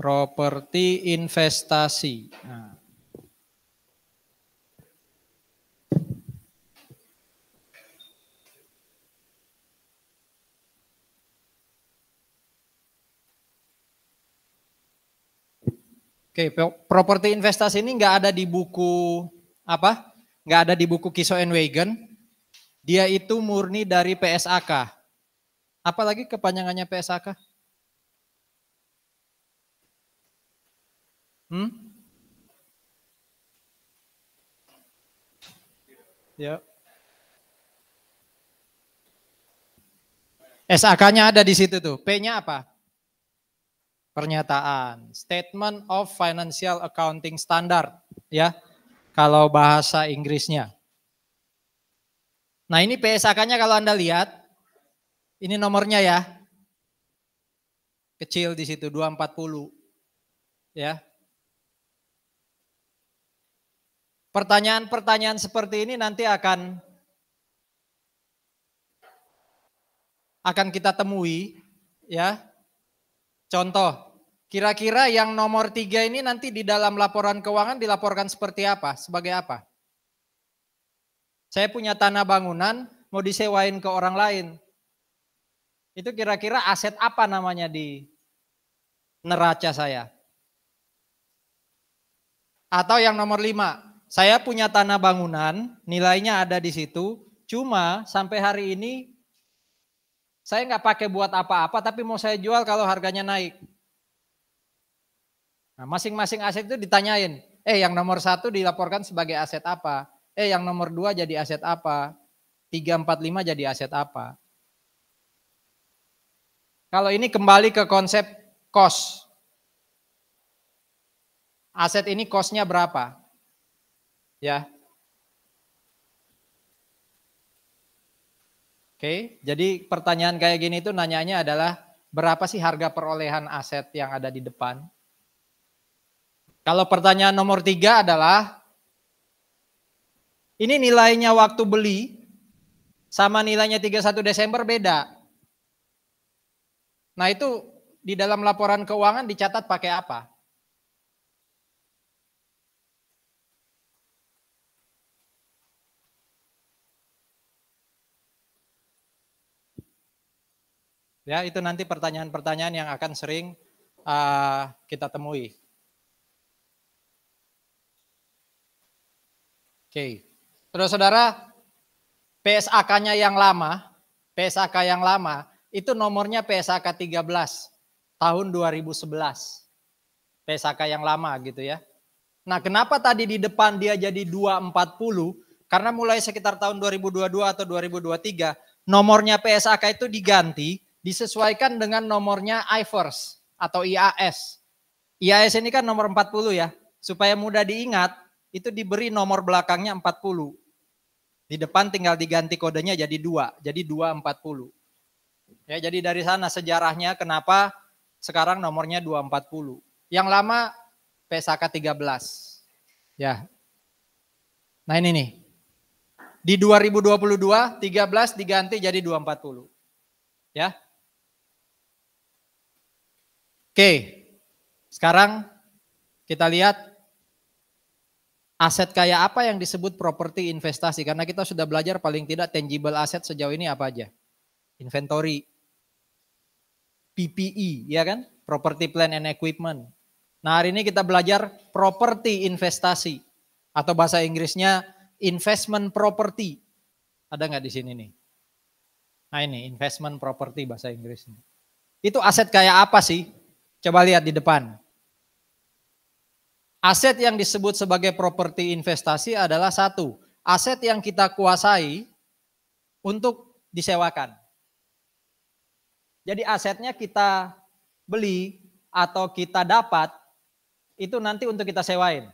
properti investasi. Nah. Oke, properti investasi ini nggak ada di buku apa? Nggak ada di buku Kiso and Wagen. Dia itu murni dari PSAK. Apalagi kepanjangannya PSAK? Ya. SAK-nya ada di situ tuh. P-nya apa? Pernyataan, Statement of Financial Accounting Standard, ya. Kalau bahasa Inggrisnya. Nah, ini PSAK-nya kalau Anda lihat, ini nomornya ya. Kecil di situ 240. Ya. Pertanyaan-pertanyaan seperti ini nanti akan kita temui, ya. Contoh, kira-kira yang nomor 3 ini nanti di dalam laporan keuangan dilaporkan seperti apa? Sebagai apa? Saya punya tanah bangunan, mau disewain ke orang lain. Itu kira-kira aset apa namanya di neraca saya? Atau yang nomor 5, saya punya tanah bangunan, nilainya ada di situ, cuma sampai hari ini saya nggak pakai buat apa-apa, tapi mau saya jual kalau harganya naik. Nah, masing-masing aset itu ditanyain, yang nomor 1 dilaporkan sebagai aset apa? Yang nomor 2 jadi aset apa? 3, 4, 5 jadi aset apa? Kalau ini kembali ke konsep cost. Aset ini cost-nya berapa? Ya. Oke, jadi pertanyaan kayak gini itu nanyanya adalah berapa sih harga perolehan aset yang ada di depan? Kalau pertanyaan nomor 3 adalah, ini nilainya waktu beli sama nilainya 31 Desember beda. Nah itu di dalam laporan keuangan dicatat pakai apa? Ya, itu nanti pertanyaan-pertanyaan yang akan sering kita temui. Oke. Terus saudara, PSAK-nya yang lama, itu nomornya PSAK 13 tahun 2011. PSAK yang lama gitu ya. Nah, kenapa tadi di depan dia jadi 240? Karena mulai sekitar tahun 2022 atau 2023, nomornya PSAK itu diganti, disesuaikan dengan nomornya IFRS atau IAS. IAS ini kan nomor 40 ya. Supaya mudah diingat, itu diberi nomor belakangnya 40. Di depan tinggal diganti kodenya jadi 2, jadi 240. Ya, jadi dari sana sejarahnya kenapa sekarang nomornya 240. Yang lama PSAK 13. Ya. Nah ini nih. Di 2022 13 diganti jadi 240. Ya. Oke. Sekarang kita lihat aset kayak apa yang disebut properti investasi, karena kita sudah belajar paling tidak tangible aset sejauh ini apa aja. Inventory, PPE, ya kan? Property, plant and equipment. Nah hari ini kita belajar properti investasi atau bahasa Inggrisnya investment property. Ada nggak di sini nih? Nah ini investment property bahasa Inggrisnya. Itu aset kayak apa sih? Coba lihat di depan. Aset yang disebut sebagai properti investasi adalah 1, aset yang kita kuasai untuk disewakan. Jadi asetnya kita beli atau kita dapat itu nanti untuk kita sewain.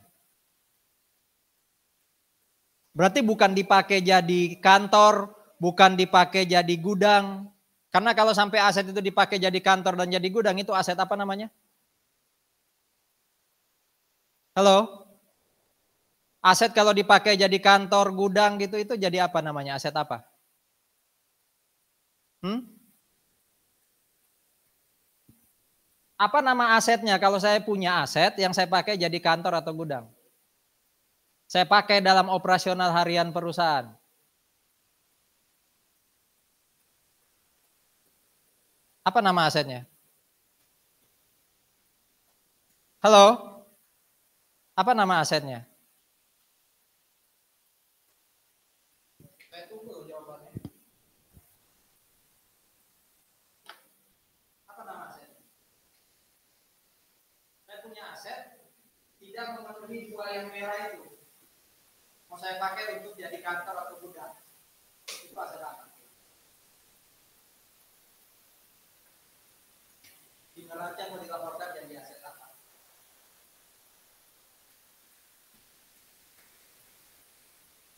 Berarti bukan dipakai jadi kantor, bukan dipakai jadi gudang. Karena kalau sampai aset itu dipakai jadi kantor dan jadi gudang, itu aset apa namanya? Halo? Aset kalau dipakai jadi kantor, gudang gitu, itu jadi apa namanya? Aset apa? Apa nama asetnya kalau saya punya aset yang saya pakai jadi kantor atau gudang? Saya pakai dalam operasional harian perusahaan. Apa nama asetnya? Halo? Apa nama asetnya? Saya tunggu jawabannya. Apa nama asetnya? Saya punya aset tidak memenuhi dua yang merah itu. Mau saya pakai untuk jadi kantor atau gudang. Itu aset apa? Di neraca mau dilaporkan jadi aset apa?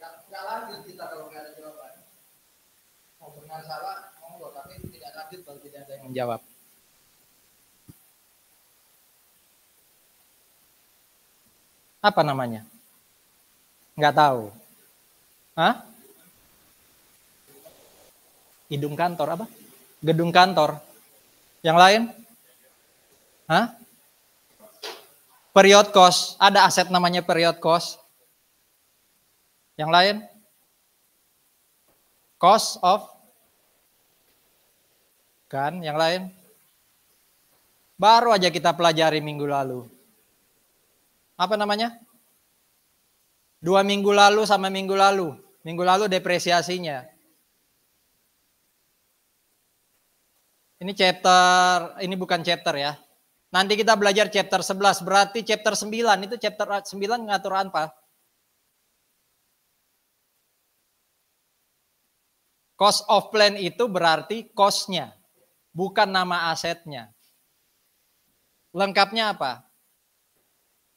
Nggak lanjut kita kalau nggak ada jawaban. Mau benar salah, monggo, tapi tidak lanjut kalau tidak ada yang menjawab. Apa namanya? Nggak tahu. Hah? Hidung kantor apa? Gedung kantor. Yang lain? Hah? Period cost. Ada aset namanya period cost. Yang lain? Cost of. Kan? Yang lain? Baru aja kita pelajari minggu lalu. Apa namanya? 2 minggu lalu sama minggu lalu. Minggu lalu depresiasinya. Ini chapter, ini bukan chapter ya. Nanti kita belajar chapter 11, berarti chapter 9, itu chapter 9 ngatur apa? Cost of plan itu berarti cost-nya, bukan nama asetnya. Lengkapnya apa?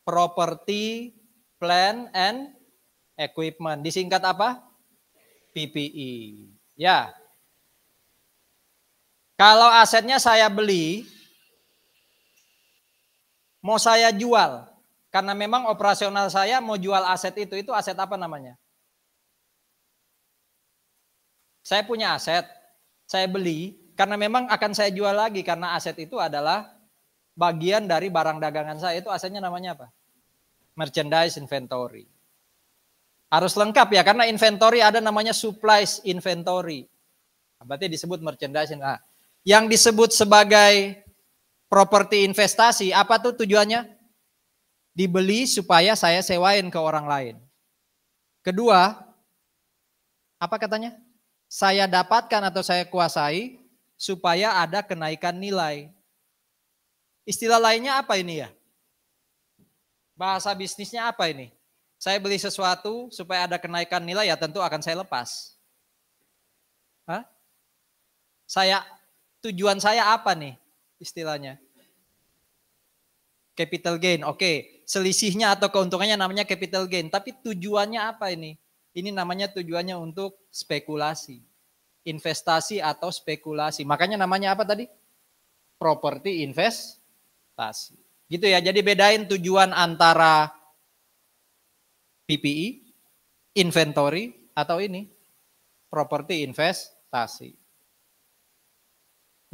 Property, plan, and equipment. Disingkat apa? PPE. Ya. Kalau asetnya saya beli, mau saya jual, karena memang operasional saya mau jual aset itu aset apa namanya? Saya punya aset, saya beli, karena memang akan saya jual lagi, karena aset itu adalah bagian dari barang dagangan saya, itu asetnya namanya apa? Merchandise inventory. Harus lengkap ya, karena inventory ada namanya supplies inventory. Berarti disebut merchandise. Nah, yang disebut sebagai properti investasi, apa tuh tujuannya? Dibeli supaya saya sewain ke orang lain. Kedua, apa katanya? Saya dapatkan atau saya kuasai supaya ada kenaikan nilai. Istilah lainnya apa ini ya? Bahasa bisnisnya apa ini? Saya beli sesuatu supaya ada kenaikan nilai, ya tentu akan saya lepas. Hah? Tujuan saya apa nih istilahnya? Capital gain, oke. Selisihnya atau keuntungannya namanya capital gain. Tapi tujuannya apa ini? Ini namanya tujuannya untuk spekulasi. Investasi atau spekulasi. Makanya namanya apa tadi? Properti investasi. Gitu ya, jadi bedain tujuan antara PPE, inventory, atau ini, properti investasi.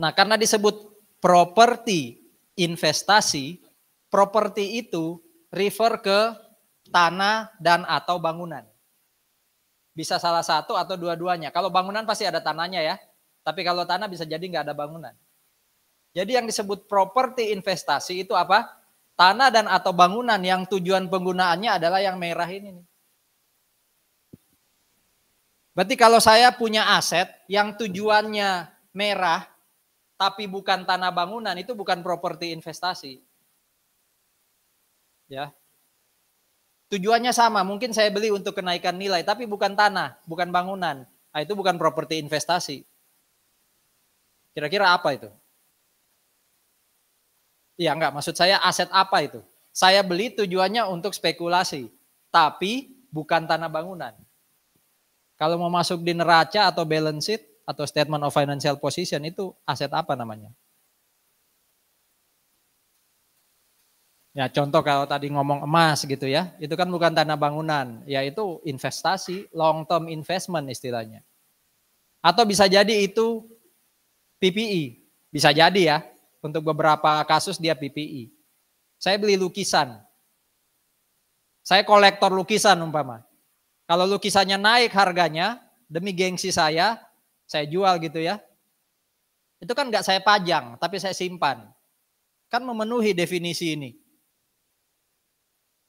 Nah, karena disebut properti investasi, properti itu refer ke tanah dan atau bangunan. Bisa salah satu atau dua-duanya. Kalau bangunan pasti ada tanahnya ya, tapi kalau tanah bisa jadi nggak ada bangunan. Jadi yang disebut properti investasi itu apa? Tanah dan atau bangunan yang tujuan penggunaannya adalah yang merah ini nih. Berarti kalau saya punya aset yang tujuannya merah, tapi bukan tanah bangunan, itu bukan properti investasi. Ya. Tujuannya sama, mungkin saya beli untuk kenaikan nilai, tapi bukan tanah, bukan bangunan. Nah, itu bukan properti investasi. Kira-kira apa itu? Iya enggak, maksud saya aset apa itu? Saya beli tujuannya untuk spekulasi, tapi bukan tanah bangunan. Kalau mau masuk di neraca atau balance sheet atau statement of financial position itu aset apa namanya? Ya contoh kalau tadi ngomong emas gitu ya, itu kan bukan tanah bangunan, yaitu investasi, long term investment istilahnya. Atau bisa jadi itu PPE, bisa jadi ya. Untuk beberapa kasus dia PPI. Saya beli lukisan. Saya kolektor lukisan umpama. Kalau lukisannya naik harganya, demi gengsi saya jual gitu ya. Itu kan nggak saya pajang, tapi saya simpan. Kan memenuhi definisi ini.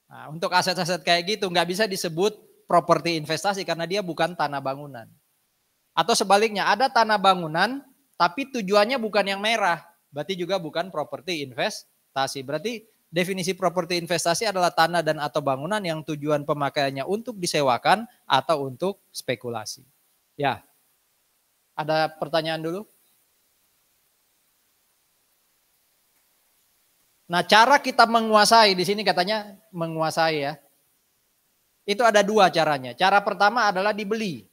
Nah, untuk aset-aset kayak gitu nggak bisa disebut properti investasi karena dia bukan tanah bangunan. Atau sebaliknya, ada tanah bangunan tapi tujuannya bukan yang merah, berarti juga bukan properti investasi. Berarti definisi properti investasi adalah tanah dan atau bangunan yang tujuan pemakaiannya untuk disewakan atau untuk spekulasi. Ya, ada pertanyaan dulu? Nah, cara kita menguasai, di sini katanya menguasai ya. Itu ada dua caranya. Cara pertama adalah dibeli.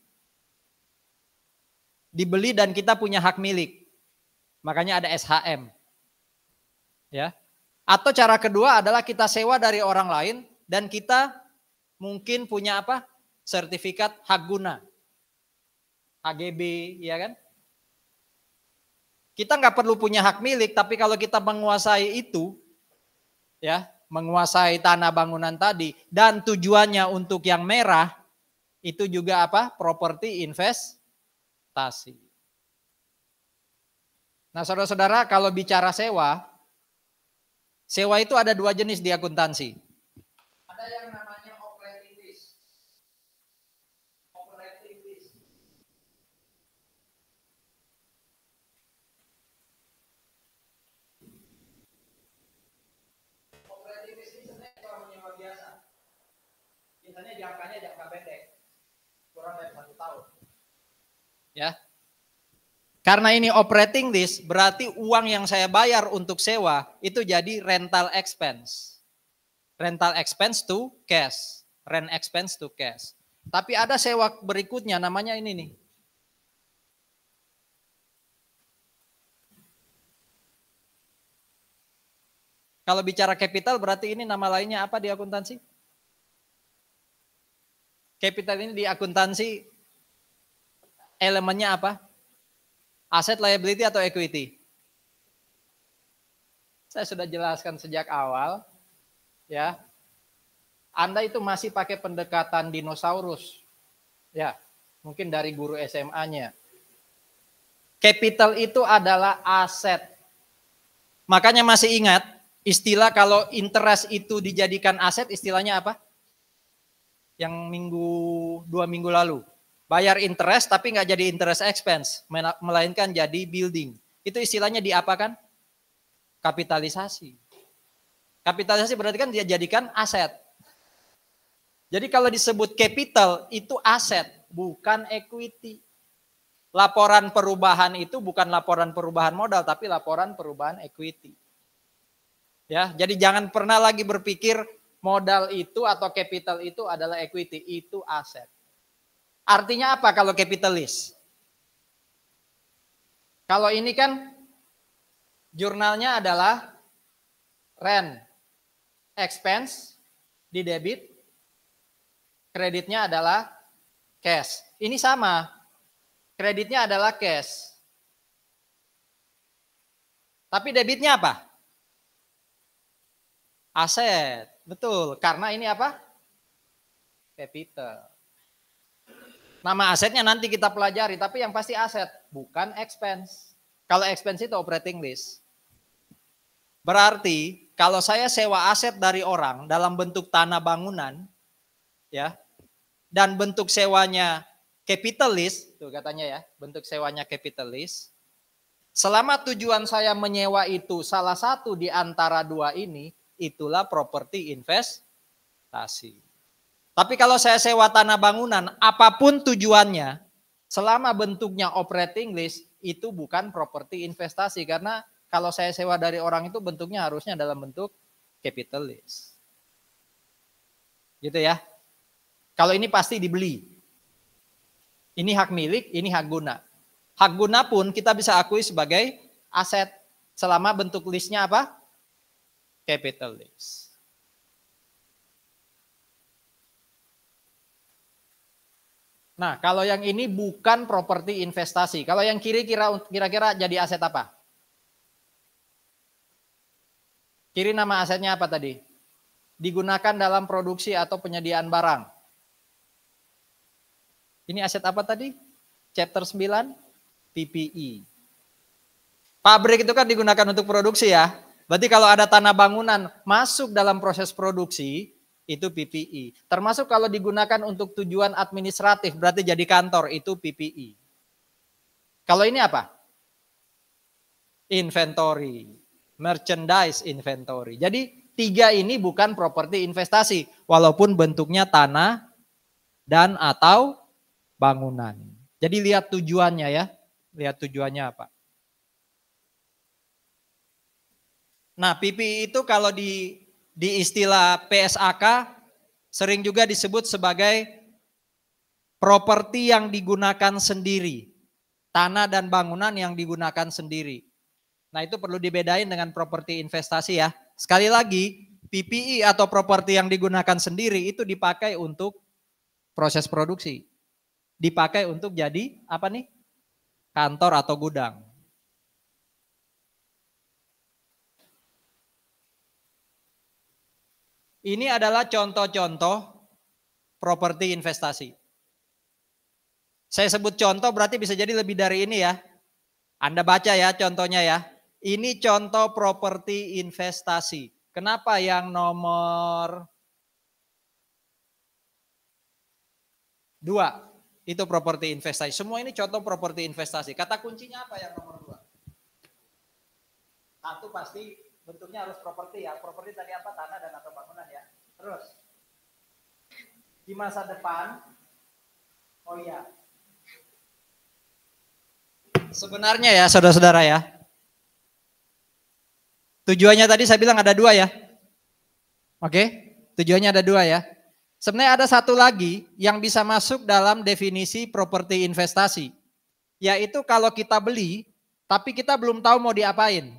Dibeli dan kita punya hak milik. Makanya ada SHM. Ya. Atau cara kedua adalah kita sewa dari orang lain dan kita mungkin punya apa? Sertifikat hak guna. HGB, ya kan? Kita nggak perlu punya hak milik, tapi kalau kita menguasai itu, ya, menguasai tanah bangunan tadi dan tujuannya untuk yang merah, itu juga apa? Properti investasi. Nah, saudara-saudara, kalau bicara sewa, sewa itu ada dua jenis di akuntansi. Ada yang namanya operating lease. Operating lease. Operating lease ini sebenarnya sewa menyewa biasa. Biasanya jangkanya jangka pendek, kurang dari 1 tahun. Ya. Karena ini operating lease, berarti uang yang saya bayar untuk sewa itu jadi rental expense. Rental expense to cash. Rent expense to cash. Tapi ada sewa berikutnya namanya ini nih. Kalau bicara capital berarti ini nama lainnya apa di akuntansi? Capital ini di akuntansi elemennya apa? Aset, liability, atau equity? Saya sudah jelaskan sejak awal, ya. Anda itu masih pakai pendekatan dinosaurus, ya. Mungkin dari guru SMA-nya. Capital itu adalah aset. Makanya masih ingat istilah kalau interest itu dijadikan aset, istilahnya apa? Yang 2 minggu lalu. Bayar interest tapi nggak jadi interest expense, melainkan jadi building. Itu istilahnya diapakan? Kapitalisasi. Kapitalisasi berarti kan dia jadikan aset. Jadi kalau disebut capital itu aset, bukan equity. Laporan perubahan itu bukan laporan perubahan modal, tapi laporan perubahan equity. Ya, jadi jangan pernah lagi berpikir modal itu atau capital itu adalah equity, itu aset. Artinya apa kalau capitalis? Kalau ini kan jurnalnya adalah rent expense di debit, kreditnya adalah cash. Ini sama, kreditnya adalah cash. Tapi debitnya apa? Aset, betul. Karena ini apa? Capital. Nama asetnya nanti kita pelajari, tapi yang pasti aset, bukan expense. Kalau expense itu operating lease. Berarti kalau saya sewa aset dari orang dalam bentuk tanah bangunan, ya, dan bentuk sewanya capital lease, tuh katanya ya, bentuk sewanya capital lease. Selama tujuan saya menyewa itu salah satu di antara dua ini, itulah properti investasi. Tapi kalau saya sewa tanah bangunan, apapun tujuannya, selama bentuknya operating lease, itu bukan properti investasi. Karena kalau saya sewa dari orang itu bentuknya harusnya dalam bentuk capital lease. Gitu ya. Kalau ini pasti dibeli. Ini hak milik, ini hak guna. Hak guna pun kita bisa akui sebagai aset. Selama bentuk lease-nya apa? Capital lease. Nah, kalau yang ini bukan properti investasi. Kalau yang kira-kira jadi aset apa? Kiri nama asetnya apa tadi? Digunakan dalam produksi atau penyediaan barang. Ini aset apa tadi? Chapter 9, PPE. Pabrik itu kan digunakan untuk produksi ya. Berarti kalau ada tanah bangunan masuk dalam proses produksi, itu PPE. Termasuk kalau digunakan untuk tujuan administratif, berarti jadi kantor, itu PPE. Kalau ini apa? Inventory. Merchandise inventory. Jadi 3 ini bukan properti investasi. Walaupun bentuknya tanah dan atau bangunan. Jadi lihat tujuannya ya. Lihat tujuannya apa. Nah, PPE itu kalau di istilah PSAK sering juga disebut sebagai properti yang digunakan sendiri. Tanah dan bangunan yang digunakan sendiri. Nah, itu perlu dibedain dengan properti investasi ya. Sekali lagi, PPE atau properti yang digunakan sendiri itu dipakai untuk proses produksi. Dipakai untuk jadi apa nih? Kantor atau gudang. Ini adalah contoh-contoh properti investasi. Saya sebut contoh berarti bisa jadi lebih dari ini ya. Anda baca ya contohnya ya. Ini contoh properti investasi. Kenapa yang nomor 2 itu properti investasi? Semua ini contoh properti investasi. Kata kuncinya apa yang nomor 2? Satu pasti bentuknya harus properti ya. Properti tadi apa? Tanah dan atau bangunan ya. Terus di masa depan, oh iya. Sebenarnya ya saudara-saudara ya. Tujuannya tadi saya bilang ada 2 ya. Oke, tujuannya ada 2 ya. Sebenarnya ada satu lagi yang bisa masuk dalam definisi properti investasi. Yaitu kalau kita beli, tapi kita belum tahu mau diapain.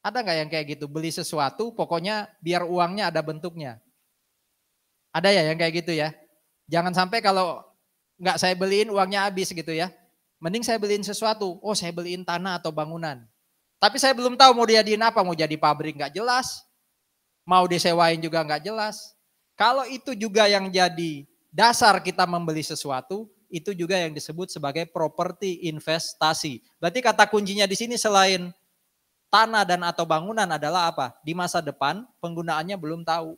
Ada nggak yang kayak gitu? Beli sesuatu, pokoknya biar uangnya ada bentuknya. Ada ya yang kayak gitu ya? Jangan sampai kalau nggak saya beliin uangnya habis gitu ya. Mending saya beliin sesuatu, oh saya beliin tanah atau bangunan. Tapi saya belum tahu mau dijadiin apa, mau jadi pabrik nggak jelas. Mau disewain juga nggak jelas. Kalau itu juga yang jadi dasar kita membeli sesuatu, itu juga yang disebut sebagai properti investasi. Berarti kata kuncinya di sini selain tanah dan atau bangunan adalah apa? Di masa depan penggunaannya belum tahu.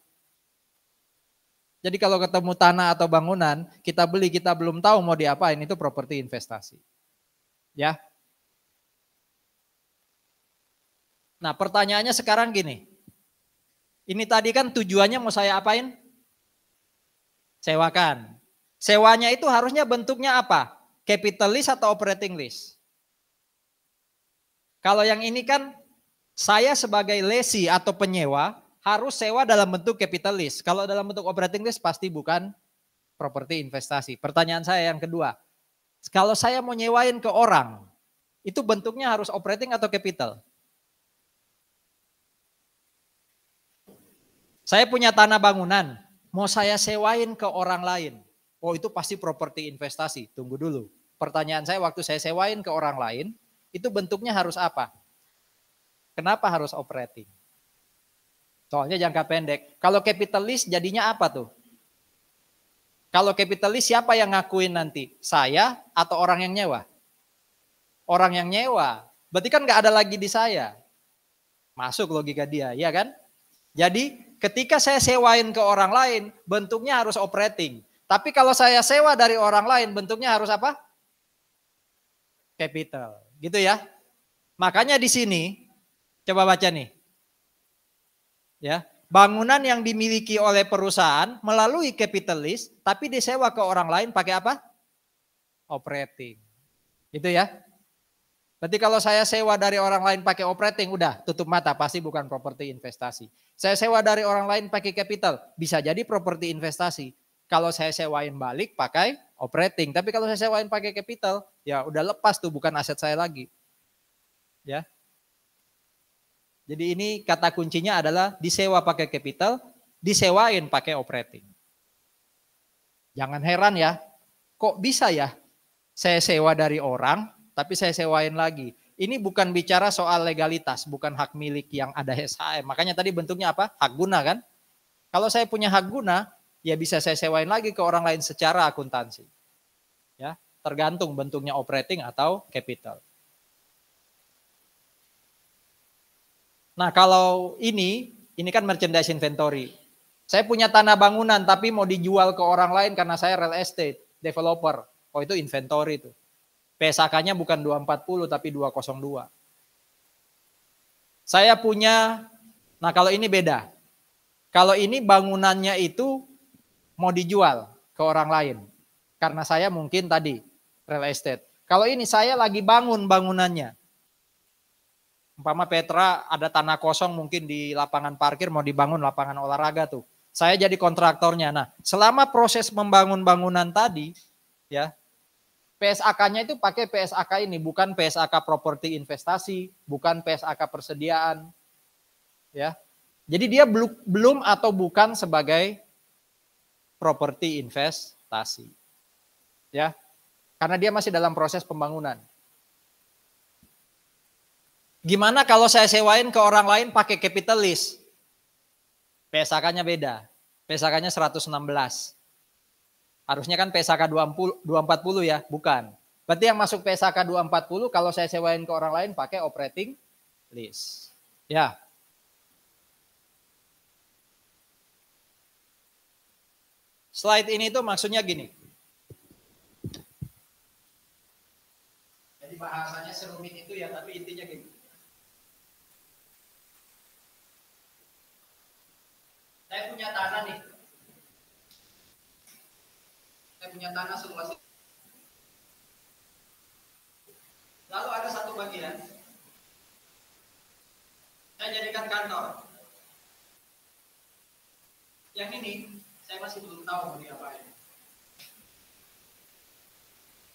Jadi kalau ketemu tanah atau bangunan, kita beli, kita belum tahu mau diapain, itu properti investasi. Ya. Nah, pertanyaannya sekarang gini. Ini tadi kan tujuannya mau saya apain? Sewakan. Sewanya itu harusnya bentuknya apa? Capital lease atau operating lease? Kalau yang ini kan saya sebagai lessee atau penyewa harus sewa dalam bentuk capital lease. Kalau dalam bentuk operating lease pasti bukan properti investasi. Pertanyaan saya yang kedua. Kalau saya mau nyewain ke orang, itu bentuknya harus operating atau capital? Saya punya tanah bangunan, mau saya sewain ke orang lain. Oh itu pasti properti investasi, tunggu dulu. Pertanyaan saya waktu saya sewain ke orang lain, itu bentuknya harus apa? Kenapa harus operating? Soalnya jangka pendek. Kalau capital lease jadinya apa tuh? Kalau capital lease siapa yang ngakuin nanti? Saya atau orang yang nyewa? Orang yang nyewa. Berarti kan nggak ada lagi di saya. Masuk logika dia, ya kan? Jadi ketika saya sewain ke orang lain, bentuknya harus operating. Tapi kalau saya sewa dari orang lain, bentuknya harus apa? Capital. Gitu ya. Makanya di sini, coba baca nih. Ya, bangunan yang dimiliki oleh perusahaan melalui capital lease, tapi disewa ke orang lain pakai apa? Operating. Gitu ya. Berarti kalau saya sewa dari orang lain pakai operating, udah tutup mata, pasti bukan properti investasi. Saya sewa dari orang lain pakai capital, bisa jadi properti investasi. Kalau saya sewain balik pakai operating, tapi kalau saya sewain pakai capital, ya udah lepas tuh, bukan aset saya lagi. Ya. Jadi ini kata kuncinya adalah disewa pakai capital, disewain pakai operating. Jangan heran ya, kok bisa ya saya sewa dari orang, tapi saya sewain lagi. Ini bukan bicara soal legalitas, bukan hak milik yang ada SHM. Makanya tadi bentuknya apa? Hak guna kan? Kalau saya punya hak guna, ya bisa saya sewain lagi ke orang lain secara akuntansi. Ya, tergantung bentuknya operating atau capital. Nah, kalau ini kan merchandise inventory. Saya punya tanah bangunan tapi mau dijual ke orang lain karena saya real estate developer. Oh, itu inventory itu. PSAK-nya bukan 240 tapi 202. Saya punya, nah kalau ini beda. Kalau ini bangunannya itu mau dijual ke orang lain. Karena saya mungkin tadi real estate. Kalau ini saya lagi bangun bangunannya. Umpama Petra ada tanah kosong mungkin di lapangan parkir mau dibangun lapangan olahraga tuh. Saya jadi kontraktornya. Nah, selama proses membangun bangunan tadi, ya, PSAK-nya itu pakai PSAK ini, bukan PSAK properti investasi, bukan PSAK persediaan. Ya. Jadi dia belum atau bukan sebagai properti investasi. Ya. Karena dia masih dalam proses pembangunan. Gimana kalau saya sewain ke orang lain pakai capital lease? PSAK-nya beda. PSAK-nya 116. Harusnya kan PSAK 240 ya, bukan. Berarti yang masuk PSAK 240 kalau saya sewain ke orang lain pakai operating lease. Ya. Slide ini tuh maksudnya gini. Jadi bahasanya serumit itu ya, tapi intinya gini. Saya punya tanah nih. Saya punya tanah seluas ini. Lalu ada satu bagian, saya jadikan kantor. Yang ini, saya masih belum tahu mau diapain.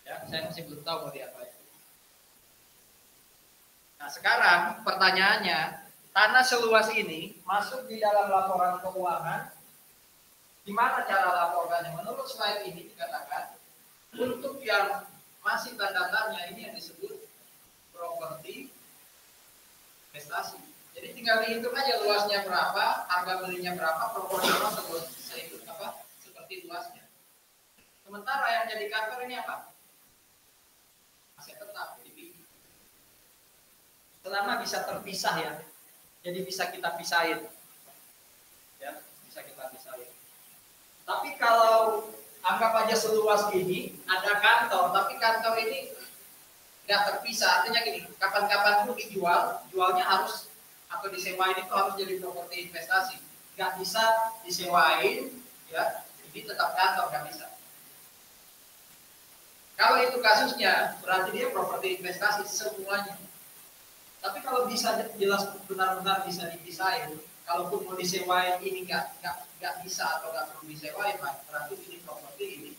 Ya, saya masih belum tahu mau diapain. Nah sekarang pertanyaannya, tanah seluas ini masuk di dalam laporan keuangan. Gimana cara laporkannya? Menurut slide ini dikatakan, untuk yang masih tanda tanya ini yang disebut properti investasi. Jadi tinggal dihitung aja luasnya berapa, harga belinya berapa, proporsional seperti luasnya. Sementara yang jadi kantor ini apa? Aset tetap. Selama bisa terpisah ya, jadi bisa kita pisahin. Ya, bisa kita pisahin. Tapi kalau anggap aja seluas ini, ada kantor, tapi kantor ini nggak terpisah, artinya gini, kapan-kapan pun dijual, jualnya harus atau disewain itu harus jadi properti investasi, nggak bisa disewain, ya, ini tetap kantor nggak bisa. Kalau itu kasusnya, berarti dia properti investasi semuanya. Tapi kalau bisa jelas benar-benar bisa dipisahin, kalaupun mau disewain ini nggak bisa atau nggak perlu disewain, berarti ini properti ini.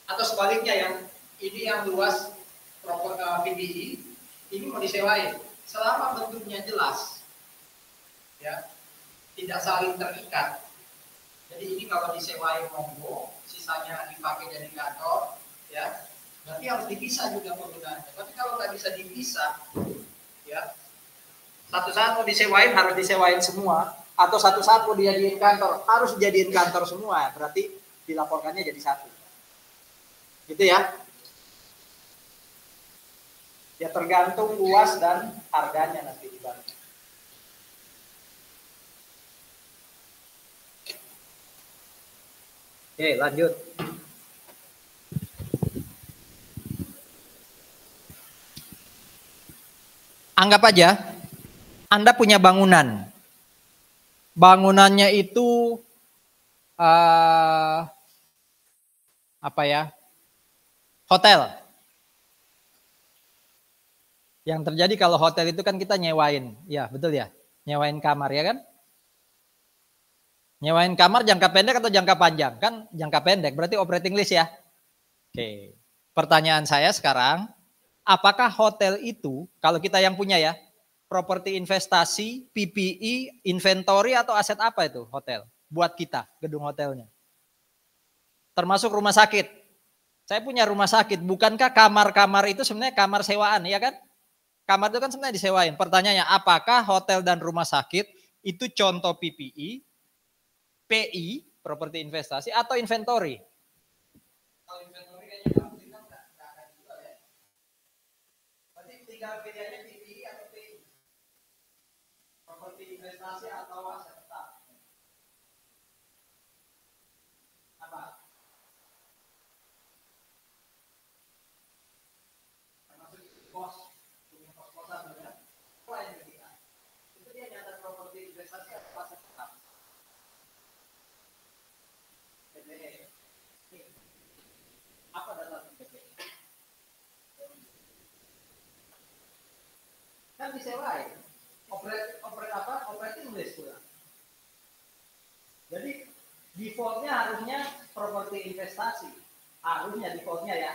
Atau sebaliknya yang ini yang luas PPI, ini mau disewain. Selama bentuknya jelas, ya, tidak saling terikat. Jadi ini kalau disewain monggo, sisanya dipakai jadi kantor, ya, berarti harus dipisah juga penggunaannya. Tapi kalau nggak bisa dipisah, ya, satu saat mau disewain harus disewain semua, atau satu saat mau dijadiin kantor harus dijadiin kantor semua. Berarti dilaporkannya jadi satu. Gitu ya. Ya tergantung luas dan harganya nanti dibantu. Oke, lanjut. Anggap aja Anda punya bangunan. Bangunannya itu apa ya? Hotel. Yang terjadi kalau hotel itu kan kita nyewain, ya betul ya, nyewain kamar ya kan? Nyewain kamar jangka pendek atau jangka panjang? Kan jangka pendek, berarti operating lease ya. Oke, pertanyaan saya sekarang, apakah hotel itu, kalau kita yang punya ya, properti investasi, PPI, inventory atau aset apa itu hotel? Buat kita, gedung hotelnya. Termasuk rumah sakit. Saya punya rumah sakit, bukankah kamar-kamar itu sebenarnya kamar sewaan, ya kan? Kamar itu kan sebenarnya disewain. Pertanyaannya, apakah hotel dan rumah sakit itu contoh PPI, PI, properti investasi, atau inventory? Kalau inventory kayaknya kamu bilang nggak akan juga ya. Berarti tinggal pilihannya PPI atau PI. Properti investasi atau aset tetap. Apa? Termasuk kos, punya kos-kosan ya. Lain kita. Itu dia nyata properti investasi atau aset tetap. PPE. Apa data PPE? Kan disewain. Operate apa? Operating list pula. Jadi defaultnya harusnya properti investasi. Harusnya defaultnya ya.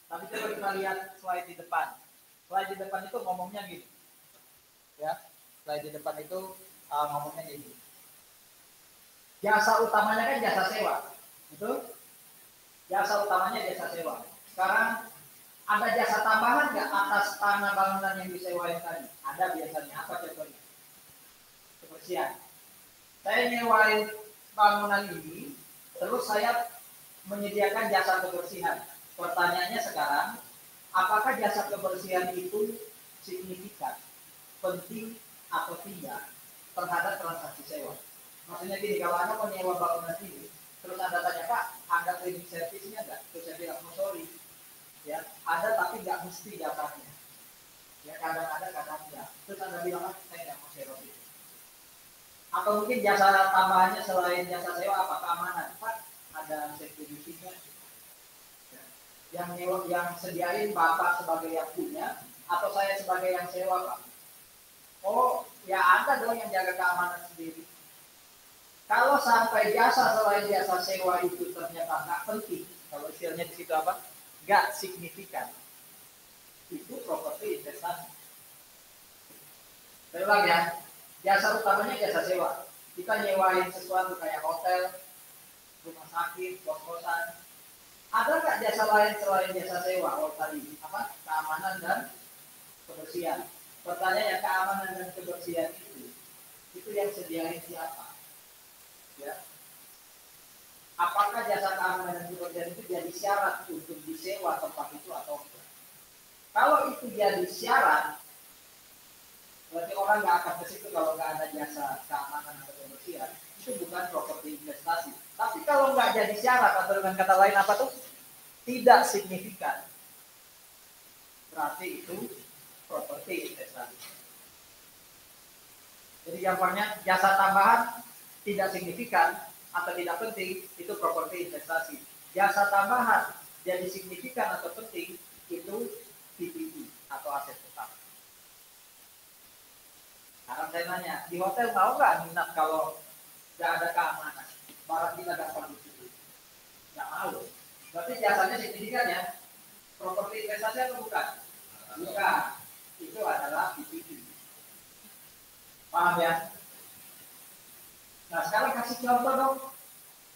Tapi coba kita lihat slide di depan. Slide di depan itu ngomongnya gini. Ya, slide di depan itu ngomongnya gini. Jasa utamanya kan jasa sewa. Betul? Jasa utamanya jasa sewa. Sekarang ada jasa tambahan nggak atas tanah bangunan yang disewain tadi? Ada biasanya. Apa contohnya? Kebersihan. Saya nyewain bangunan ini, terus saya menyediakan jasa kebersihan. Pertanyaannya sekarang, apakah jasa kebersihan itu signifikan, penting atau tidak terhadap transaksi sewa? Maksudnya gini, kalau Anda menyewa bangunan ini, terus Anda tanya, Pak, ada cleaning service-nya nggak? Terus saya bilang, oh sorry, ya ada tapi nggak mesti jasanya. Ya kadang ada, kadang enggak. Terus Anda bilang, saya nggak mau sewa itu. Atau mungkin jasa tambahannya selain jasa sewa apa keamanan, Pak? Ada security-nya. Yang sediain Bapak sebagai yang punya atau saya sebagai yang sewa, Pak? Oh, ya Anda dong yang jaga keamanan sendiri. Kalau sampai jasa selain jasa sewa itu ternyata nggak penting, kalau istilahnya di situ apa? Nggak signifikan. Itu properti investasi. Saya ulang ya. Jasa utamanya jasa sewa. Kita nyewain sesuatu kayak hotel, rumah sakit, kos-kosan. Ada nggak jasa lain selain jasa sewa? Oh tadi apa? Keamanan dan kebersihan. Pertanyaannya keamanan dan kebersihan itu yang sediain siapa? Ya. Apakah jasa keamanan dan kebersihan itu jadi syarat untuk disewa tempat itu atau enggak? Kalau itu jadi syarat, berarti orang nggak akan ke situ kalau nggak ada jasa keamanan atau kebersihan. Itu bukan properti investasi. Tapi kalau nggak jadi syarat atau dengan kata lain apa tuh? Tidak signifikan. Berarti itu properti investasi. Jadi gampangnya jasa tambahan tidak signifikan atau tidak penting itu properti investasi. Jasa tambahan jadi signifikan atau penting itu PPI atau aset tetap. Sekarang saya nanya, di hotel mau nggak minat kalau nggak ada keamanan? Barang kita gampang di situ. Nggak mau. Berarti jasanya signifikan ya. Properti investasi atau bukan? Bukan. Itu adalah PPI. Paham ya? Nah sekarang kasih contoh dong.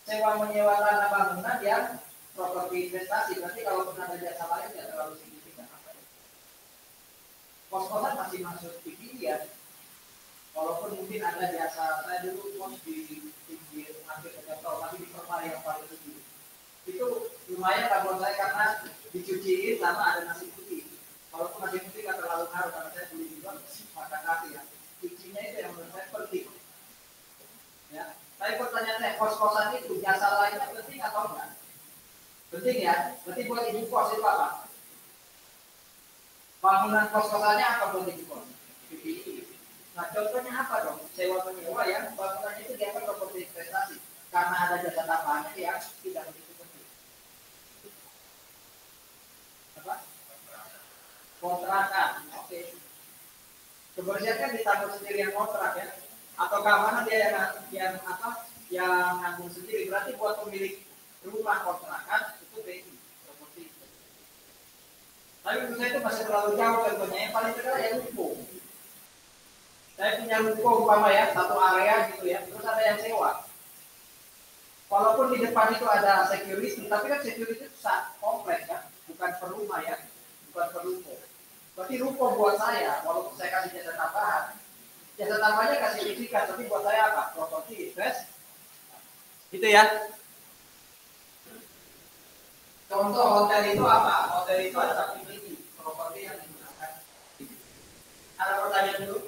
Sewa menyewa tanah bangunan yang properti investasi. Berarti kalau pun ada jasa lain tidak terlalu signifikan. Kos-kosan masih masuk PPI ya. Walaupun mungkin ada jasa, saya dulu kos di pinggir hampir ke tol, tapi di permai yang paling tinggi. Itu lumayan lah buat saya karena dicuciin sama ada nasi putih. Walaupun nasi putih nggak terlalu ngaruh karena saya beli di luar makan nasi ya. Cucinya itu yang menurut saya penting. Ya. Tapi pertanyaannya kos-kosan itu jasa lainnya penting atau enggak? Penting ya. Berarti buat ibu kos itu apa? Bangunan kos-kosannya apa buat ibu kos? PPI. Nah contohnya apa dong? Sewa menyewa yang bangunannya itu dianggap properti investasi karena ada jasa tambahannya yang tidak begitu penting. Apa? Kontrakan. Oke. Kebersihan kan ditanggung sendiri yang kontrak ya. Atau keamanan dia yang apa? Yang nanggung sendiri. Berarti buat pemilik rumah kontrakan itu PI properti. Tapi menurut saya itu masih terlalu jauh contohnya. Yang paling dekat ya hukum. Saya punya ruko umpama ya, satu area gitu ya, terus ada yang sewa. Walaupun di depan itu ada security, tapi kan security itu kompleks kan, bukan per rumah ya, bukan per ruko. Berarti ruko buat saya, walaupun saya kasih jasa tambahannya kasih signifikan, tapi buat saya apa? Properti invest, gitu ya. Contoh hotel itu apa? Hotel itu ada activity, properti yang digunakan. Ada pertanyaan dulu?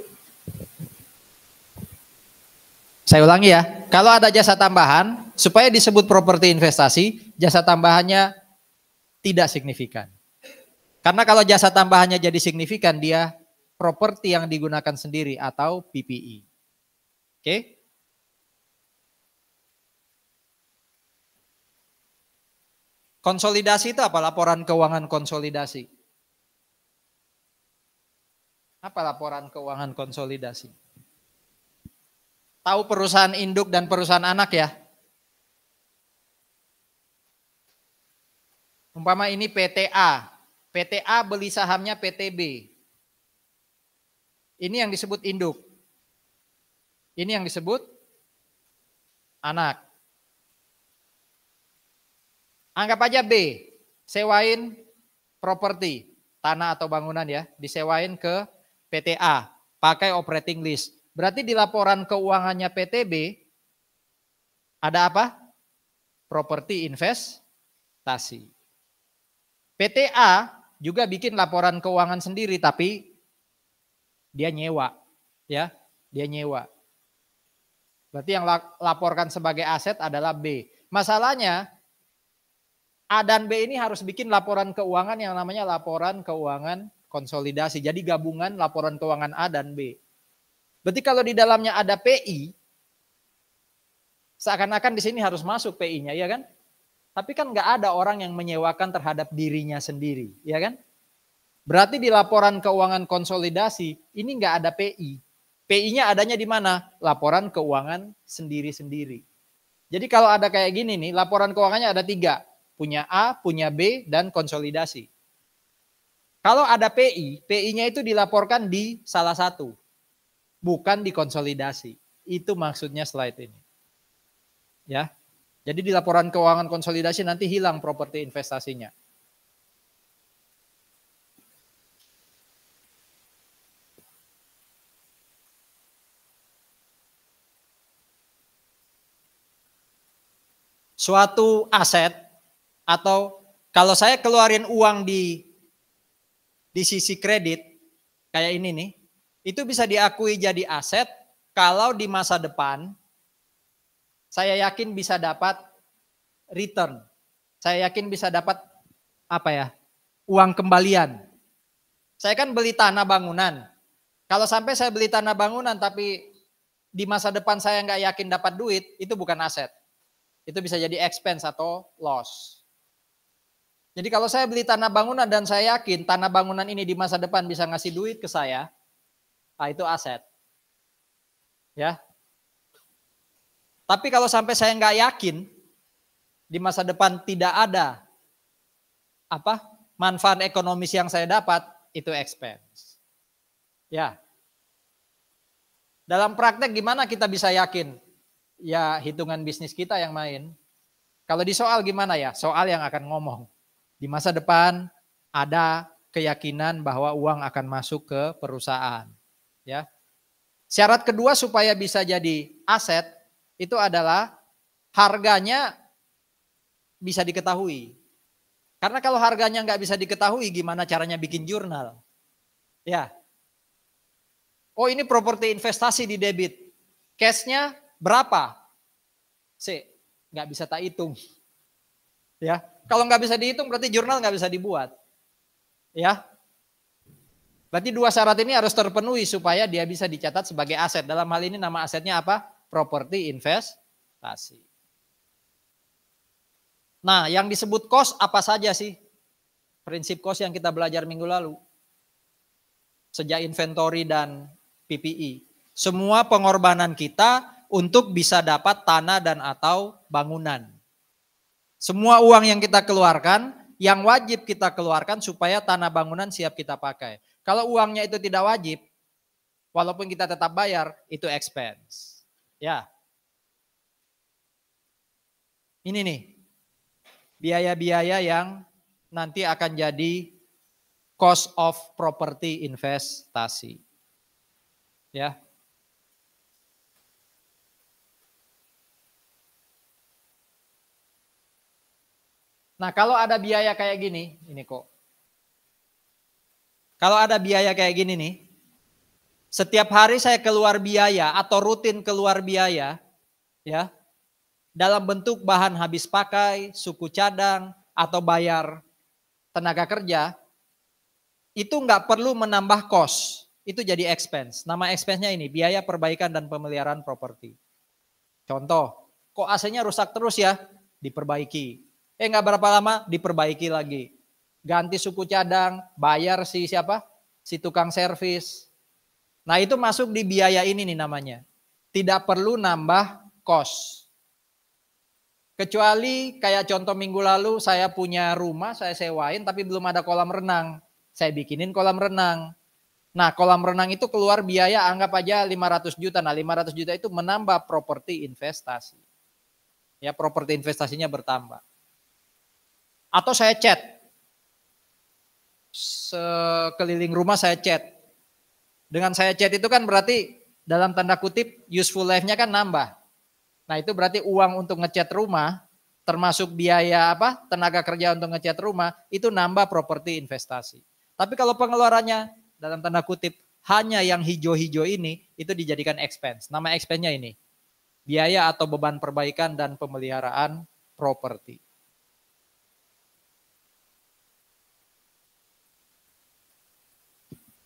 Saya ulangi ya, kalau ada jasa tambahan, supaya disebut properti investasi, jasa tambahannya tidak signifikan. Karena kalau jasa tambahannya jadi signifikan, dia properti yang digunakan sendiri atau PPE. Oke? Konsolidasi itu apa? Laporan keuangan konsolidasi. Apa laporan keuangan konsolidasi? Tahu perusahaan induk dan perusahaan anak ya? Umpama ini PTA. PTA beli sahamnya PTB. Ini yang disebut induk. Ini yang disebut anak. Anggap aja B, sewain properti, tanah atau bangunan ya, disewain ke PTA, pakai operating lease. Berarti di laporan keuangannya PTB ada apa? Properti investasi. PTA juga bikin laporan keuangan sendiri tapi dia nyewa, ya, dia nyewa. Berarti yang laporkan sebagai aset adalah B. Masalahnya A dan B ini harus bikin laporan keuangan yang namanya laporan keuangan konsolidasi. Jadi gabungan laporan keuangan A dan B. Berarti kalau di dalamnya ada PI, seakan-akan di sini harus masuk PI-nya, ya kan? Tapi kan nggak ada orang yang menyewakan terhadap dirinya sendiri, ya kan? Berarti di laporan keuangan konsolidasi ini nggak ada PI. PI-nya adanya di mana? Laporan keuangan sendiri-sendiri. Jadi kalau ada kayak gini nih, laporan keuangannya ada 3. Punya A, punya B, dan konsolidasi. Kalau ada PI, PI-nya itu dilaporkan di salah satu. Bukan di konsolidasi. Itu maksudnya slide ini. Ya. Jadi di laporan keuangan konsolidasi nanti hilang properti investasinya. Suatu aset atau kalau saya keluarin uang di sisi kredit kayak ini nih, itu bisa diakui jadi aset kalau di masa depan saya yakin bisa dapat return. Saya yakin bisa dapat apa ya? Uang kembalian. Saya kan beli tanah bangunan. Kalau sampai saya beli tanah bangunan tapi di masa depan saya nggak yakin dapat duit, itu bukan aset. Itu bisa jadi expense atau loss. Jadi kalau saya beli tanah bangunan dan saya yakin tanah bangunan ini di masa depan bisa ngasih duit ke saya, nah itu aset. Ya. Tapi kalau sampai saya nggak yakin, di masa depan tidak ada manfaat ekonomis yang saya dapat, itu expense. Ya. Dalam praktek gimana kita bisa yakin? Ya hitungan bisnis kita yang main. Kalau di soal gimana ya? Soal yang akan ngomong. Di masa depan ada keyakinan bahwa uang akan masuk ke perusahaan. Ya. Syarat kedua supaya bisa jadi aset itu adalah harganya bisa diketahui. Karena kalau harganya nggak bisa diketahui, gimana caranya bikin jurnal? Ya. Oh ini properti investasi di debit. Cashnya berapa? C. Nggak bisa tak hitung. Ya. Kalau nggak bisa dihitung berarti jurnal nggak bisa dibuat. Ya. Berarti 2 syarat ini harus terpenuhi supaya dia bisa dicatat sebagai aset. Dalam hal ini nama asetnya apa? Properti investasi. Nah, yang disebut cost apa saja sih? Prinsip cost yang kita belajar minggu lalu. Sejak inventory dan PPE. Semua pengorbanan kita untuk bisa dapat tanah dan atau bangunan. Semua uang yang kita keluarkan, yang wajib kita keluarkan supaya tanah bangunan siap kita pakai. Kalau uangnya itu tidak wajib, walaupun kita tetap bayar, itu expense. Ya. Ini nih, biaya-biaya yang nanti akan jadi cost of property investasi. Ya. Nah, kalau ada biaya kayak gini, ini kok. Kalau ada biaya kayak gini nih, setiap hari saya keluar biaya atau rutin keluar biaya, ya, dalam bentuk bahan habis pakai, suku cadang, atau bayar tenaga kerja, itu nggak perlu menambah cost, itu jadi expense. Nama expense-nya ini, biaya perbaikan dan pemeliharaan properti. Contoh, kok AC-nya rusak terus ya? Diperbaiki. Nggak berapa lama, diperbaiki lagi. Ganti suku cadang, bayar si siapa? Si tukang servis. Nah itu masuk di biaya ini nih namanya. Tidak perlu nambah cost. Kecuali kayak contoh minggu lalu saya punya rumah, saya sewain tapi belum ada kolam renang. Saya bikinin kolam renang. Nah kolam renang itu keluar biaya anggap aja 500 juta. Nah 500 juta itu menambah properti investasi. Ya properti investasinya bertambah. Atau saya cat. Sekeliling rumah saya cat. Dengan saya cat itu kan berarti dalam tanda kutip useful life-nya kan nambah. Nah itu berarti uang untuk ngecat rumah, termasuk biaya apa tenaga kerja untuk ngecat rumah, itu nambah properti investasi. Tapi kalau pengeluarannya dalam tanda kutip hanya yang hijau-hijau ini, itu dijadikan expense. Nama expense-nya ini, biaya atau beban perbaikan dan pemeliharaan properti.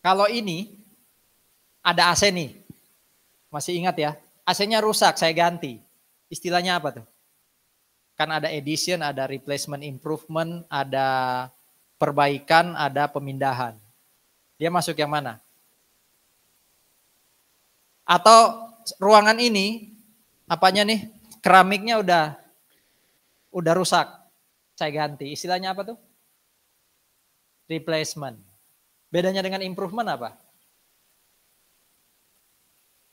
Kalau ini ada AC nih, masih ingat ya, AC-nya rusak, saya ganti. Istilahnya apa tuh? Kan ada edition, ada replacement improvement, ada perbaikan, ada pemindahan. Dia masuk yang mana? Atau ruangan ini, apanya nih? Keramiknya udah rusak, saya ganti. Istilahnya apa tuh? Replacement. Bedanya dengan improvement apa?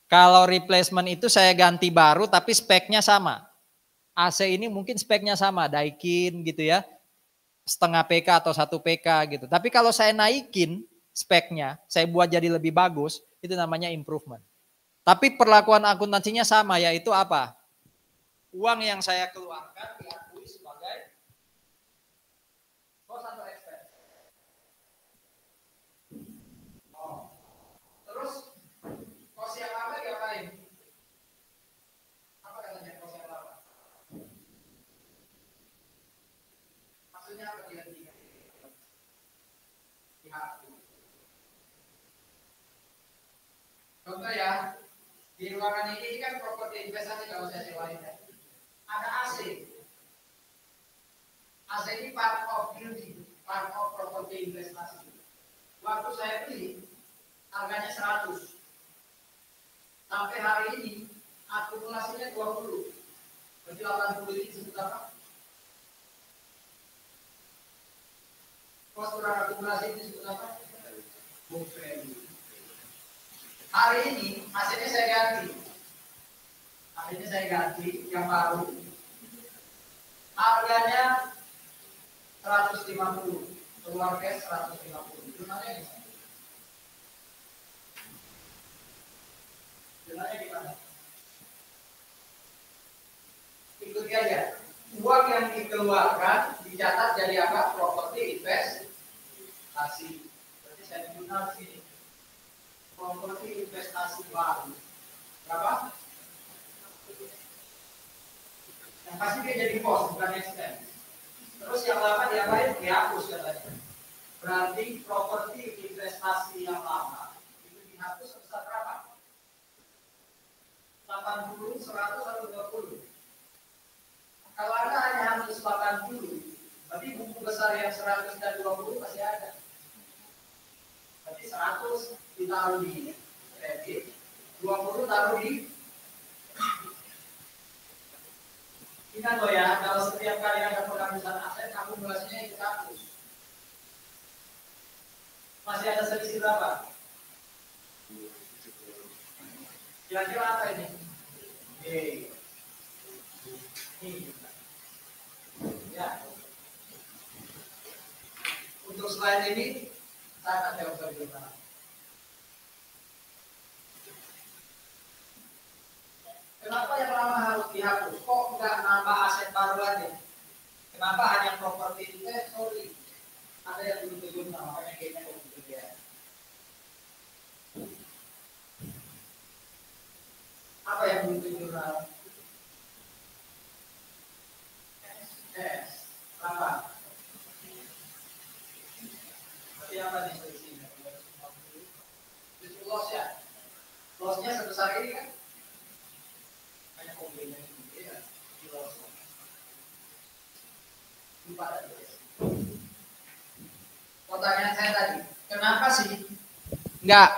Kalau replacement itu saya ganti baru tapi speknya sama. AC ini mungkin speknya sama, Daikin gitu ya. Setengah PK atau 1 PK gitu. Tapi kalau saya naikin speknya, saya buat jadi lebih bagus, itu namanya improvement. Tapi perlakuan akuntansinya sama, yaitu apa? Uang yang saya keluarkan diakui sebagai cost atau expense. Oh. Terus cost yang lama diapain? Apa katanya cost yang lama? Maksudnya apa dia? Contoh ya, di ruangan ini kan properti investasi kalau saya sewain ya. Ada AC. AC ini part of building, part of properti investasi. Waktu saya beli, harganya 100. Sampai hari ini, akumulasinya 20. Berarti 80 ini disebut apa? Kos kurang akumulasi ini disebut apa? Book value. Hari ini hasilnya saya ganti. Hasilnya saya ganti yang baru. Harganya 150. Keluar cash 150. Gimana ini? Gimana gimana? Ikuti aja. Uang yang dikeluarkan dicatat jadi apa? Properti investasi. Berarti saya gunakan sini. Properti investasi baru. Berapa? Yang pasti dia jadi cost, bukan expense. Terus yang lama diapain? Dihapus katanya. Berarti properti investasi yang lama itu dihapus sebesar berapa? 80, 100 atau 20? Kalau Anda hanya hapus 80, berarti buku besar yang 100 dan 20 masih ada. Berarti 100 ditaruh di kredit, 20 taruh di. Ingat loh ya, kalau setiap kali ada penghapusan aset, akumulasinya ikut hapus. Masih ada selisih berapa? Kira-kira apa ini? Ini. Untuk slide ini saya akan jawab jurnal. Kenapa yang lama harus dihapus? Kok nggak nambah aset baru aja? Kenapa hanya properti? Sorry, ada yang belum jurnal, makanya kayaknya belum ya. Apa yang belum jurnal? Apa? Berarti apa diskusinya? Loss ya? Lossnya sebesar ini kan? Hanya komplainnya ini ya. Loss. Pertanyaan saya tadi, kenapa sih nggak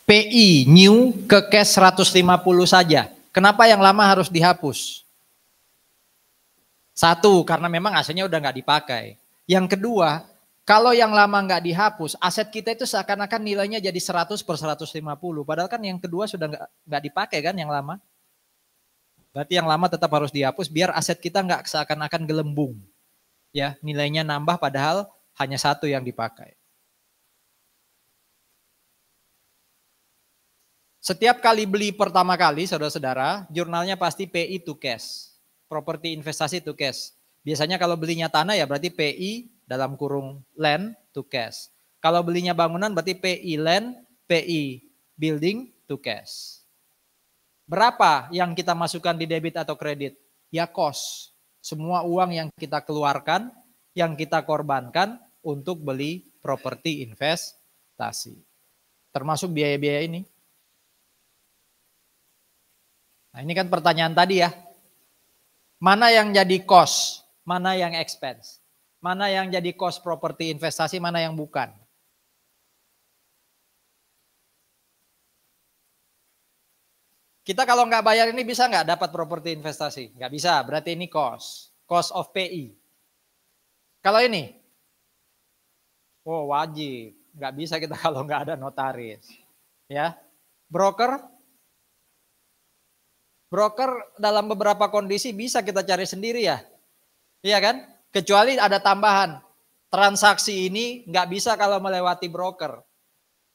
PI new ke cash 150 saja? Kenapa yang lama harus dihapus? Satu, karena memang asetnya udah nggak dipakai. Yang kedua, kalau yang lama nggak dihapus, aset kita itu seakan-akan nilainya jadi 100 per 150. Padahal kan yang kedua sudah nggak dipakai kan yang lama. Berarti yang lama tetap harus dihapus biar aset kita nggak seakan-akan gelembung. Ya, nilainya nambah padahal hanya satu yang dipakai. Setiap kali beli pertama kali, saudara-saudara, jurnalnya pasti PI to cash. Properti investasi to cash. Biasanya kalau belinya tanah ya berarti PI dalam kurung land to cash. Kalau belinya bangunan berarti PI land, PI building to cash. Berapa yang kita masukkan di debit atau kredit? Ya cost. Semua uang yang kita keluarkan, yang kita korbankan untuk beli properti investasi. Termasuk biaya-biaya ini. Nah ini kan pertanyaan tadi ya. Mana yang jadi cost, mana yang expense. Mana yang jadi cost properti investasi, mana yang bukan. Kita kalau nggak bayar ini bisa nggak dapat properti investasi? Nggak bisa, berarti ini cost. Cost of PI. Kalau ini, oh wajib. Nggak bisa kita kalau nggak ada notaris. Ya, broker dalam beberapa kondisi bisa kita cari sendiri ya. Iya kan? Kecuali ada tambahan. Transaksi ini nggak bisa kalau melewati broker.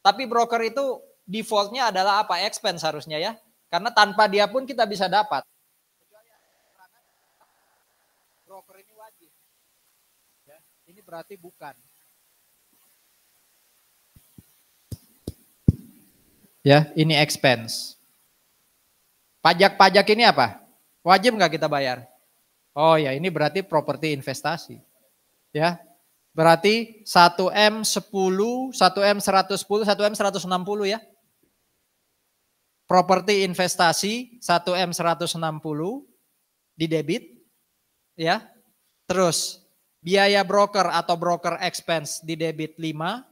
Tapi broker itu defaultnya adalah apa? Expense harusnya ya. Karena tanpa dia pun kita bisa dapat. Broker ini wajib. Ya, ini berarti bukan. Ya, ini expense. Pajak-pajak ini apa? Wajib nggak kita bayar? Oh ya, ini berarti properti investasi. Ya. Berarti 1M 10, 1M 110, 1M 160 ya. Properti investasi 1M 160 di debit ya. Terus biaya broker atau broker expense di debit 5.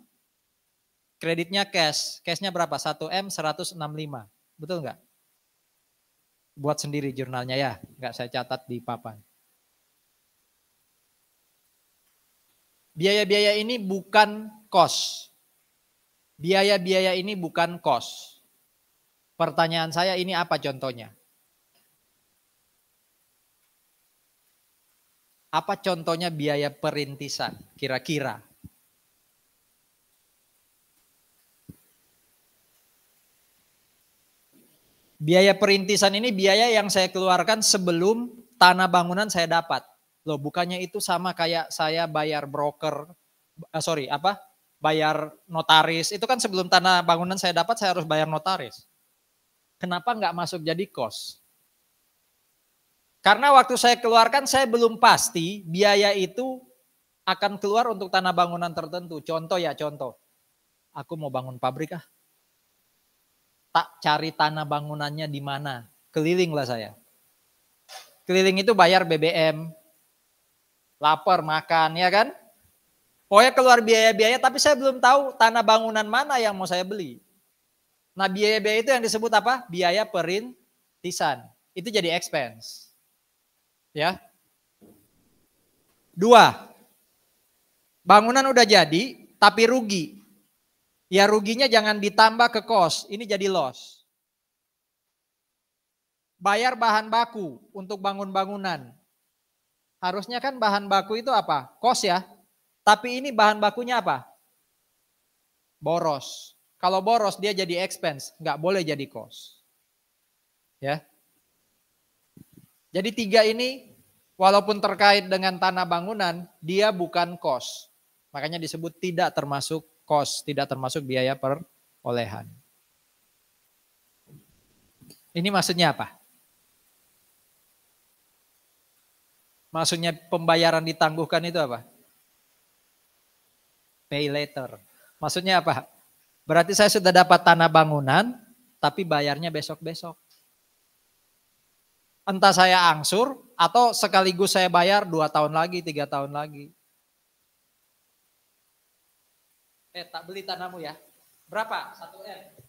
Kreditnya cash. Cashnya berapa? 1M 165. Betul nggak? Buat sendiri jurnalnya ya, nggak saya catat di papan. Biaya-biaya ini bukan cost. Biaya-biaya ini bukan cost. Pertanyaan saya ini apa contohnya? Apa contohnya biaya perintisan kira-kira? Biaya perintisan ini biaya yang saya keluarkan sebelum tanah bangunan saya dapat. Loh, bukannya itu sama kayak saya bayar broker, bayar notaris. Itu kan sebelum tanah bangunan saya dapat saya harus bayar notaris. Kenapa nggak masuk jadi cost? Karena waktu saya keluarkan saya belum pasti biaya itu akan keluar untuk tanah bangunan tertentu. Contoh. Aku mau bangun pabrik ah. Tak cari tanah bangunannya di mana. Keliling lah saya. Keliling itu bayar BBM. Lapar, makan, ya kan? Pokoknya keluar biaya-biaya, tapi saya belum tahu tanah bangunan mana yang mau saya beli. Nah biaya-biaya itu yang disebut apa? Biaya perintisan. Itu jadi expense. Ya. 2. Bangunan udah jadi, tapi rugi. Ya ruginya jangan ditambah ke cost, ini jadi loss. Bayar bahan baku untuk bangun bangunan. Harusnya kan bahan baku itu apa? Cost ya. Tapi ini bahan bakunya apa? Boros. Kalau boros dia jadi expense, nggak boleh jadi cost. Ya. Jadi 3 ini walaupun terkait dengan tanah bangunan, dia bukan cost. Makanya disebut tidak termasuk cost, tidak termasuk biaya perolehan. Ini maksudnya apa? Maksudnya pembayaran ditangguhkan itu apa? Pay later. Maksudnya apa? Berarti saya sudah dapat tanah bangunan, tapi bayarnya besok-besok. Entah saya angsur, atau sekaligus saya bayar 2 tahun lagi, 3 tahun lagi. Tak beli tanahmu ya. Berapa? 1M.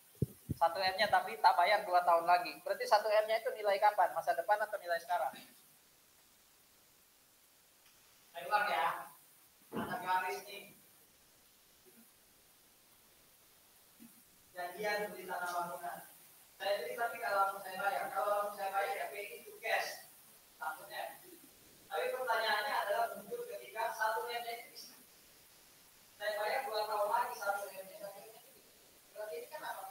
1M-nya tapi tak bayar 2 tahun lagi. Berarti 1M-nya itu nilai kapan? Masa depan atau nilai sekarang? Saya ulang ya. Ada garis nih. Janjian beli tanah bangunan. Saya beli tapi kalau langsung saya bayar. Kalau langsung saya bayar ya pay itu cash. 1M. Tapi pertanyaannya adalah muncul ketika 1M-nya itu bisa. Saya bayar 2 tahun lagi 1M-nya. Berarti ini kan apa?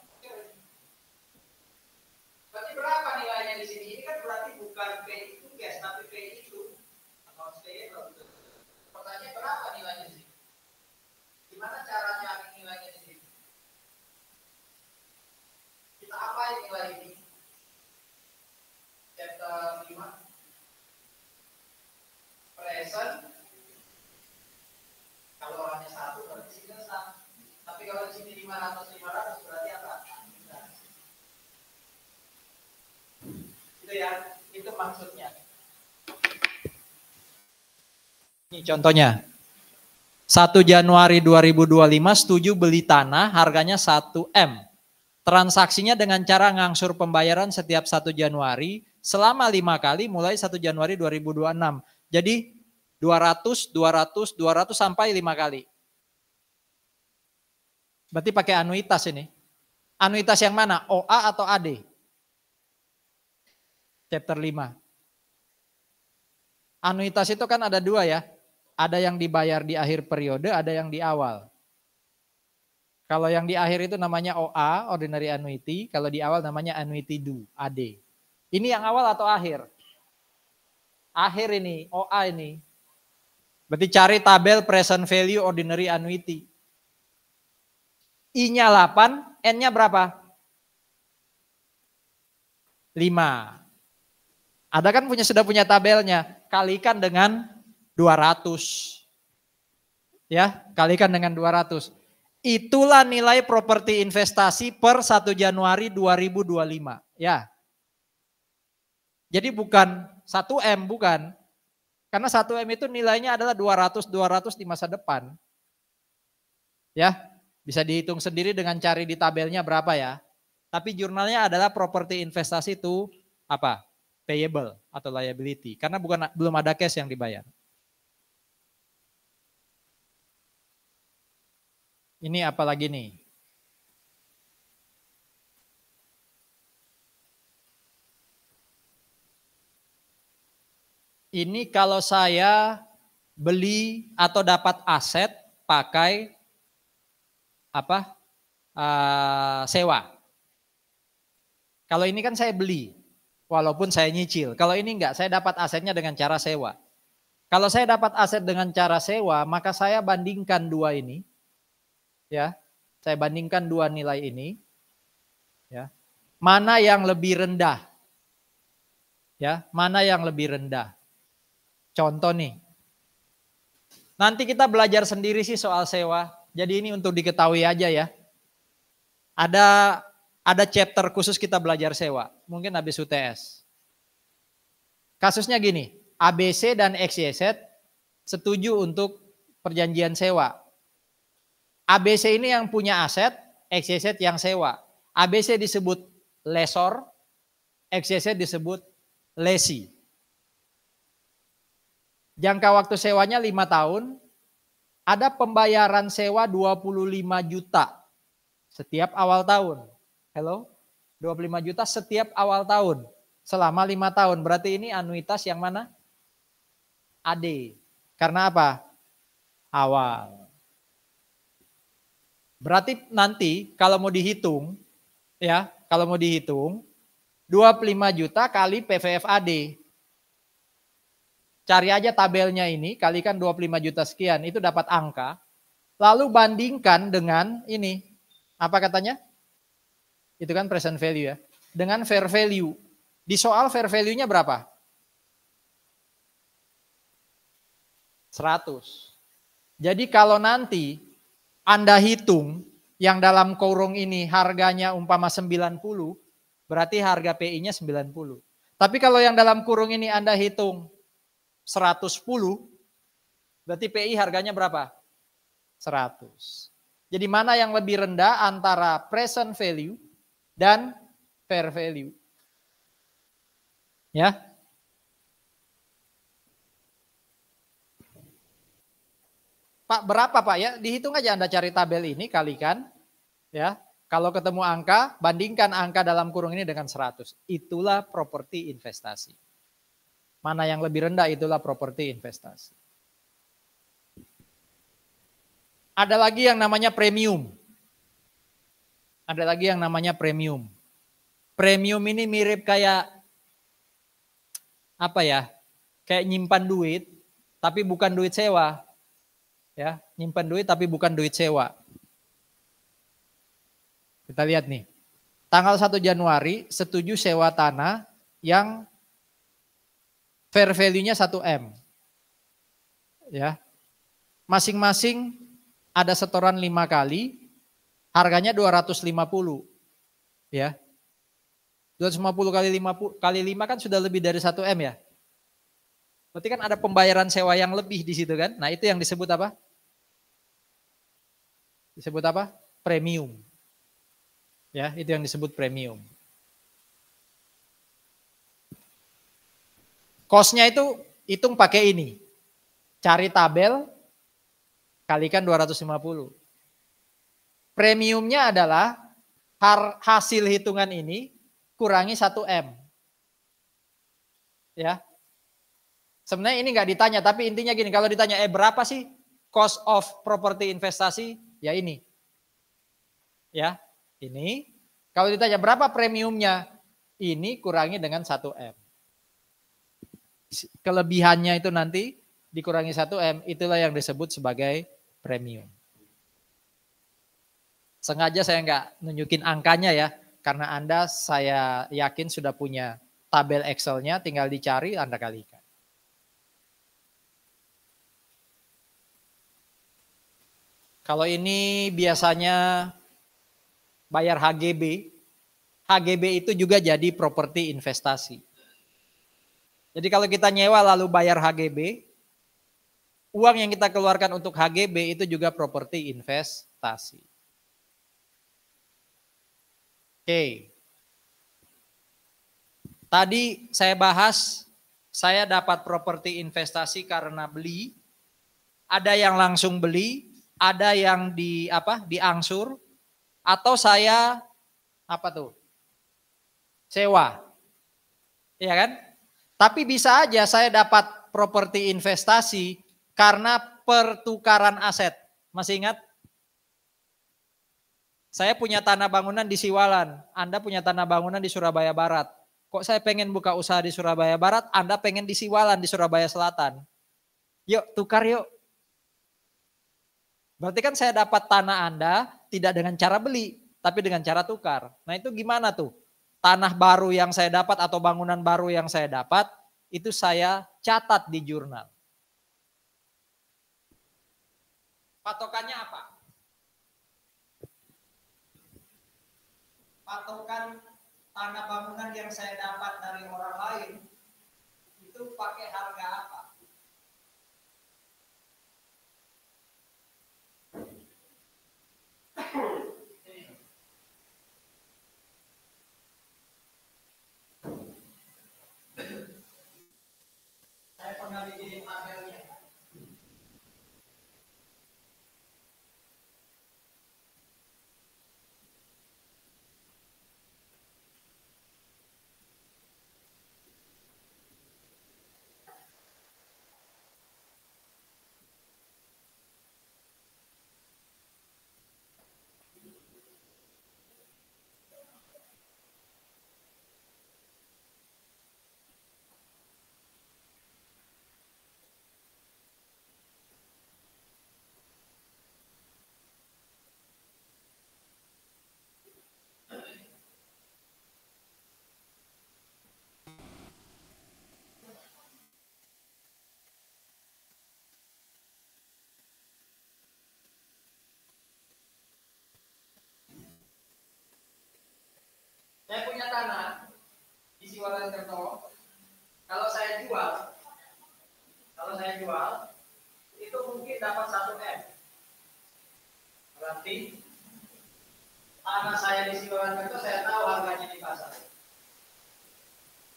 Berarti berapa nilainya di sini? Ini kan berarti bukan pay itu cash, tapi pay itu accounts payable. Pertanyaan berapa nilainya di sini? Gimana cara cari nilainya di sini? Kita apain nilai ini? Chapter 5. Present. Kalau hanya 1 berarti sini 1. Tapi kalau di sini 500 berarti apa? Itu ya, itu maksudnya. Ini contohnya. 1 Januari 2025 setuju beli tanah harganya 1M. Transaksinya dengan cara ngangsur pembayaran setiap 1 Januari selama 5 kali mulai 1 Januari 2026. Jadi 200, 200, 200 sampai 5 kali. Berarti pakai anuitas ini. Anuitas yang mana? OA atau AD? Chapter 5. Anuitas itu kan ada 2 ya. Ada yang dibayar di akhir periode, ada yang di awal. Kalau yang di akhir itu namanya OA, ordinary annuity. Kalau di awal namanya annuity due, AD. Ini yang awal atau akhir? Akhir ini, OA ini. Berarti cari tabel present value ordinary annuity. I-nya 8, N-nya berapa? 5. Ada kan sudah punya tabelnya. Kalikan dengan 200. Ya, kalikan dengan 200. Itulah nilai properti investasi per 1 Januari 2025. Ya. Jadi bukan 1M, bukan. Karena 1M itu nilainya adalah 200 di masa depan. Ya, bisa dihitung sendiri dengan cari di tabelnya berapa ya. Tapi jurnalnya adalah properti investasi itu apa? Payable atau liability. Karena belum ada cash yang dibayar. Ini apa lagi nih? Ini kalau saya beli atau dapat aset pakai apa? Sewa. Kalau ini kan saya beli, walaupun saya nyicil. Kalau ini enggak, saya dapat asetnya dengan cara sewa. Kalau saya dapat aset dengan cara sewa, maka saya bandingkan 2 ini. Ya, saya bandingkan 2 nilai ini. Ya, mana yang lebih rendah? Ya, mana yang lebih rendah? Contoh nih. Nanti kita belajar sendiri sih soal sewa. Jadi ini untuk diketahui aja ya. Ada chapter khusus kita belajar sewa. Mungkin habis UTS. Kasusnya gini. ABC dan XYZ setuju untuk perjanjian sewa. ABC ini yang punya aset, XYZ yang sewa. ABC disebut lessor, XYZ disebut lessee. Jangka waktu sewanya 5 tahun, ada pembayaran sewa 25 juta setiap awal tahun. Hello? 25 juta setiap awal tahun, selama 5 tahun. Berarti ini anuitas yang mana? AD. Karena apa? awal. Berarti nanti kalau mau dihitung, ya, kalau mau dihitung 25 juta kali PVFAD. Cari aja tabelnya ini, kalikan 25 juta sekian, itu dapat angka. Lalu bandingkan dengan ini. Apa katanya? Itu kan present value ya. Dengan fair value. Di soal fair value-nya berapa? 100. Jadi kalau nanti Anda hitung yang dalam kurung ini harganya umpama 90, berarti harga PI-nya 90. Tapi kalau yang dalam kurung ini Anda hitung 110, berarti PI harganya berapa? 100. Jadi mana yang lebih rendah antara present value dan fair value? Ya. Pak, berapa Pak ya? Dihitung aja Anda cari tabel ini kalikan ya. Kalau ketemu angka, bandingkan angka dalam kurung ini dengan 100. Itulah properti investasi. Mana yang lebih rendah itulah properti investasi. Ada lagi yang namanya premium. Ada lagi yang namanya premium. Premium ini mirip kayak apa ya? Kayak nyimpan duit, tapi bukan duit sewa. Ya, nyimpan duit tapi bukan duit sewa. Kita lihat nih. Tanggal 1 Januari setuju sewa tanah yang fair value-nya 1M. Ya. Masing-masing ada setoran 5 kali, harganya 250. Ya. 250 kali 5 kan sudah lebih dari 1M ya. Berarti kan ada pembayaran sewa yang lebih di situ kan. Nah, itu yang disebut apa? Disebut apa? Premium. Ya, itu yang disebut premium. Cost-nya itu hitung pakai ini. Cari tabel, kalikan 250. Premiumnya adalah hasil hitungan ini kurangi 1M. Ya. Sebenarnya ini nggak ditanya, tapi intinya gini, kalau ditanya, berapa sih cost of property investasi? Ya ini. Ya, ini. Kalau ditanya berapa premiumnya? Ini kurangi dengan 1M. Kelebihannya itu nanti dikurangi 1M, itulah yang disebut sebagai premium. Sengaja saya nggak nunjukin angkanya ya, karena Anda saya yakin sudah punya tabel Excel-nya, tinggal dicari, Anda kalikan. Kalau ini biasanya bayar HGB, HGB itu juga jadi properti investasi. Jadi kalau kita nyewa lalu bayar HGB, uang yang kita keluarkan untuk HGB itu juga properti investasi. Oke. Tadi saya bahas, saya dapat properti investasi karena beli. Ada yang langsung beli, ada yang diangsur, atau saya sewa. Iya kan? Tapi bisa aja saya dapat properti investasi karena pertukaran aset. Masih ingat? Saya punya tanah bangunan di Siwalan, Anda punya tanah bangunan di Surabaya Barat. Kok saya pengen buka usaha di Surabaya Barat, Anda pengen di Siwalan di Surabaya Selatan. Yuk tukar yuk. Berarti kan saya dapat tanah Anda tidak dengan cara beli, tapi dengan cara tukar. Nah itu gimana tuh? Tanah baru yang saya dapat atau bangunan baru yang saya dapat, itu saya catat di jurnal. Patokannya apa? Patokan tanah bangunan yang saya dapat dari orang lain, itu pakai harga apa? Saya pernah bikin tabelnya. tanah di Siwalan-Kerto, kalau saya jual, itu mungkin dapat 1 M. Berarti tanah saya di Siwalan-Kerto saya tahu harganya di pasar.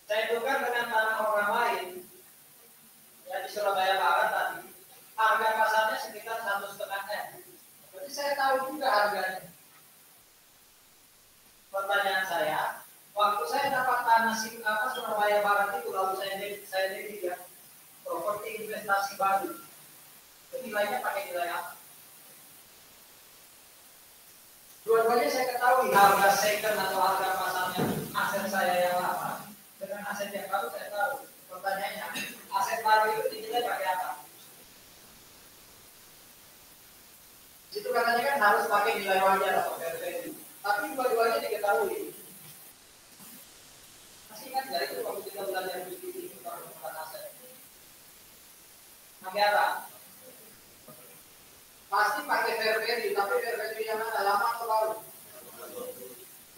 Saya tukar dengan tanah orang lain, ya di Surabaya Barat tadi, harga pasarnya sekitar 1,5 M. Jadi saya tahu juga harganya. Pertanyaan saya, waktu saya dapat tanah Surabaya Barat itu, lalu saya lihat properti investasi baru, itu nilainya pakai nilai apa? Dua-duanya saya ketahui harga second atau harga pasarnya aset saya yang lama dengan aset yang baru saya tahu. Pertanyaannya, aset baru itu dinilai pakai apa? Itu katanya kan harus pakai nilai wajar atau fair value. Tapi dua-duanya diketahui. Masih ingat nggak itu waktu kita belajar bisnis itu perumusan aset? Pakai apa? Pasti pakai fair value, tapi fair value yang mana? Lama atau baru?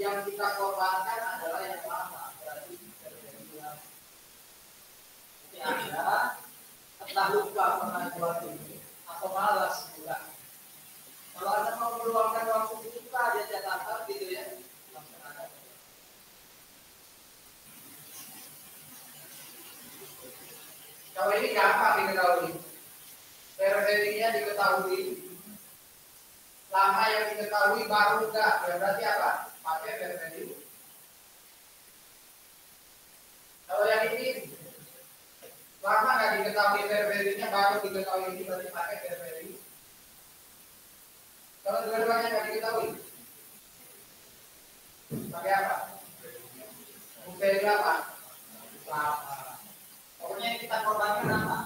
Yang kita korbankan adalah yang lama. Berarti fair value lama. Jadi Anda entah lupa pernah jual ini atau malas juga. Kalau Anda mau meluangkan waktu itu aja catatan gitu ya. Kalau ini gampang diketahui. Fair value-nya diketahui. Lama yang diketahui baru enggak. Berarti apa? Pakai fair value. Kalau yang ini lama nggak diketahui fair value-nya, baru diketahui ini berarti pakai fair value. Kalau dua-duanya nggak diketahui, pakai apa? Value apa? Lama. Pokoknya yang kita korbankan apa?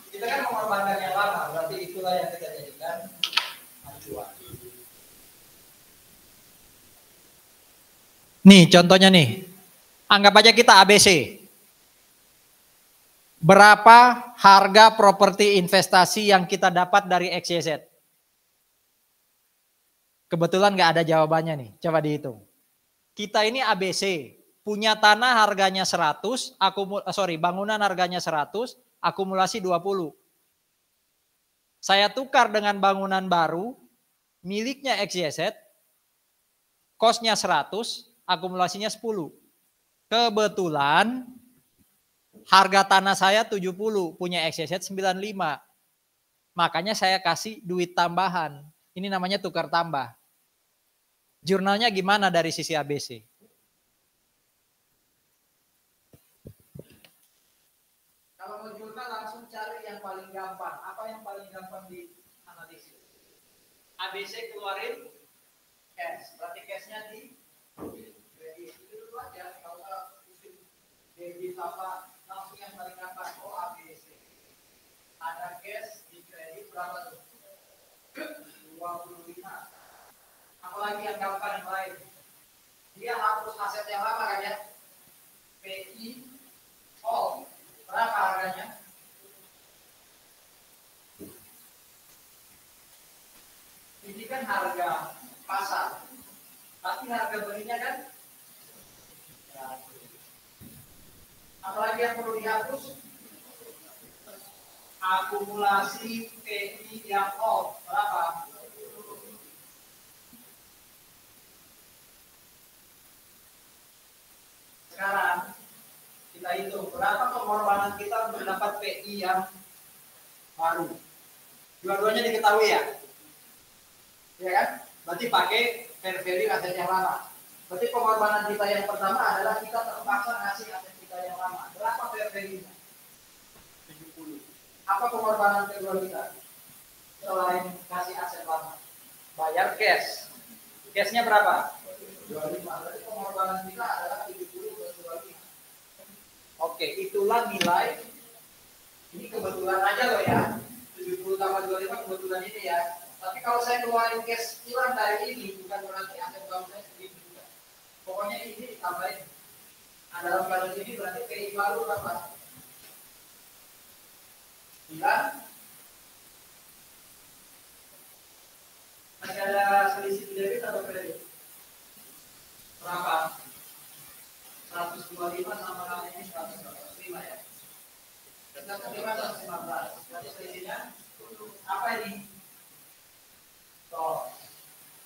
Kita kan mengorbankan yang lama, berarti itulah yang kita jadikan acuan. Nih contohnya nih, anggap aja kita ABC. Berapa harga properti investasi yang kita dapat dari XYZ? Kebetulan nggak ada jawabannya nih, coba dihitung. Kita ini ABC, punya tanah harganya 100, bangunan harganya 100, akumulasi 20. Saya tukar dengan bangunan baru, miliknya XYZ, kosnya 100, akumulasinya 10. Kebetulan harga tanah saya 70, punya XYZ 95. Makanya saya kasih duit tambahan. Ini namanya tukar tambah. Jurnalnya gimana dari sisi ABC? Kalau mau jurnal langsung cari yang paling gampang. Apa yang paling gampang di analisis? ABC keluarin cash. Berarti cashnya di kredit. Itu dulu aja. Kalau debit apa langsung yang paling gampang. Oh ABC. Ada cash di kredit berapa tuh? 25. Apalagi yang gampang yang lain. Dia hapus aset yang lama kan ya. PI all. Berapa harganya? Ini kan harga pasar. Tapi harga belinya kan. Apalagi yang perlu dihapus? Akumulasi PI yang all. Berapa? Sekarang kita hitung berapa pengorbanan kita untuk dapat PI yang baru. Dua-duanya diketahui ya? Ya kan? Berarti pakai fair value aset yang lama. Berarti pengorbanan kita yang pertama adalah kita terpaksa ngasih aset kita yang lama. Berapa fair value-nya? 70. Apa pengorbanan kedua kita? Selain kasih aset lama, bayar cash. Cashnya berapa? 25. Berarti pengorbanan kita adalah 70 plus 25. Oke, itulah nilai. Ini kebetulan aja loh ya. 70 tambah 25 kebetulan ini ya. Tapi kalau saya keluarin cash hilang dari ini, bukan berarti aset baru saya segitu juga. Pokoknya ini ditambahin. Nah, dalam kasus ini berarti PI baru berapa? 9. Masih ada selisih debit atau kredit? Berapa? 15. Berarti selisihnya apa ini? So,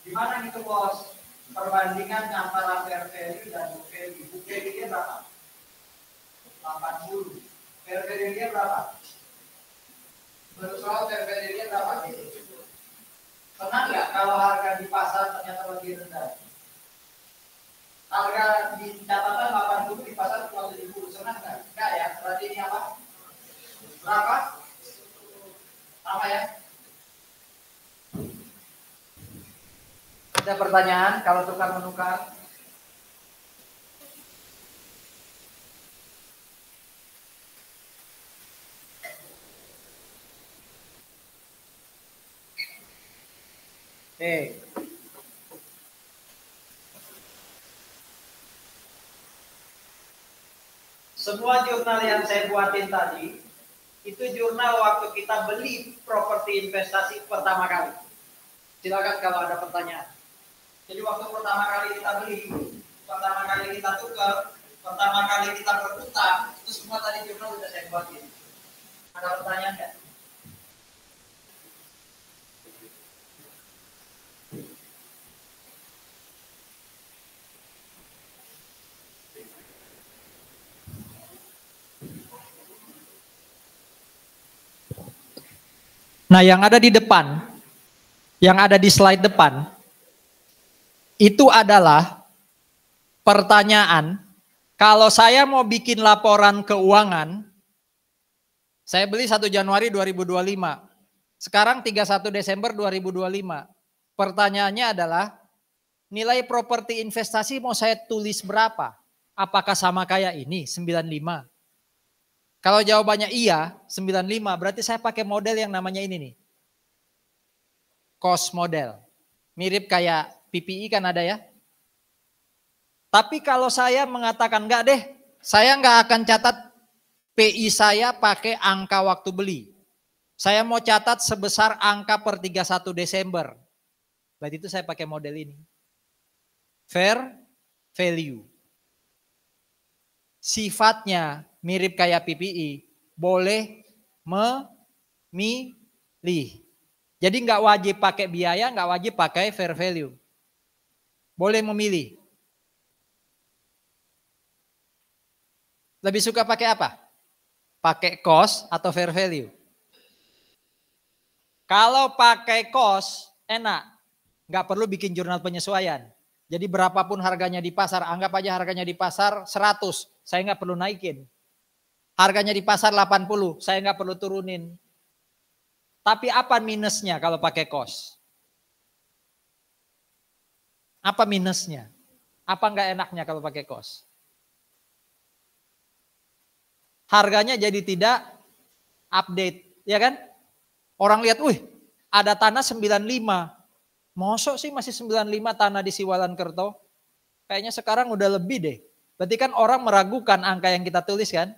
gimana itu bos? Perbandingan antara fair value dan book value. Book value-nya berapa? 80. Fair value-nya berapa? Menurut soal fair value-nya berapa? Senang nggak kalau harga di pasar ternyata lebih rendah? Harga di catatan 80 di pasar cuma 70. Senang nggak? Enggak ya. Berarti ini apa? Berapa? Sama ya? Ada pertanyaan kalau tukar menukar? Semua jurnal yang saya buatin tadi, itu jurnal waktu kita beli properti investasi pertama kali. Silakan kalau ada pertanyaan. Jadi waktu pertama kali kita beli, pertama kali kita tukar, pertama kali kita berutang, itu semua tadi jurnal sudah saya buatin. Ada pertanyaan nggak? Nah, yang ada di depan, yang ada di slide depan, itu adalah pertanyaan, kalau saya mau bikin laporan keuangan, saya beli 1 Januari 2025, sekarang 31 Desember 2025. Pertanyaannya adalah, nilai properti investasi mau saya tulis berapa? Apakah sama kayak ini, 95? Kalau jawabannya iya, 95, berarti saya pakai model yang namanya ini nih. Cost model. Mirip kayak PPI kan ada ya. Tapi kalau saya mengatakan enggak deh, saya enggak akan catat PI saya pakai angka waktu beli. Saya mau catat sebesar angka per 31 Desember. Berarti itu saya pakai model ini. Fair value. Sifatnya mirip kayak PPI, boleh memilih. Jadi nggak wajib pakai biaya, nggak wajib pakai fair value. Boleh memilih. Lebih suka pakai apa? Pakai cost atau fair value? Kalau pakai cost, enak. Nggak perlu bikin jurnal penyesuaian. Jadi berapapun harganya di pasar, anggap aja harganya di pasar 100, saya nggak perlu naikin. Harganya di pasar 80, saya nggak perlu turunin. Tapi apa minusnya kalau pakai cost? Apa minusnya? Apa nggak enaknya kalau pakai cost? Harganya jadi tidak update, ya kan? Orang lihat, wih, ada tanah 95. Mosok sih masih 95 tanah di Siwalan Kerto? Kayaknya sekarang udah lebih deh. Berarti kan orang meragukan angka yang kita tulis kan?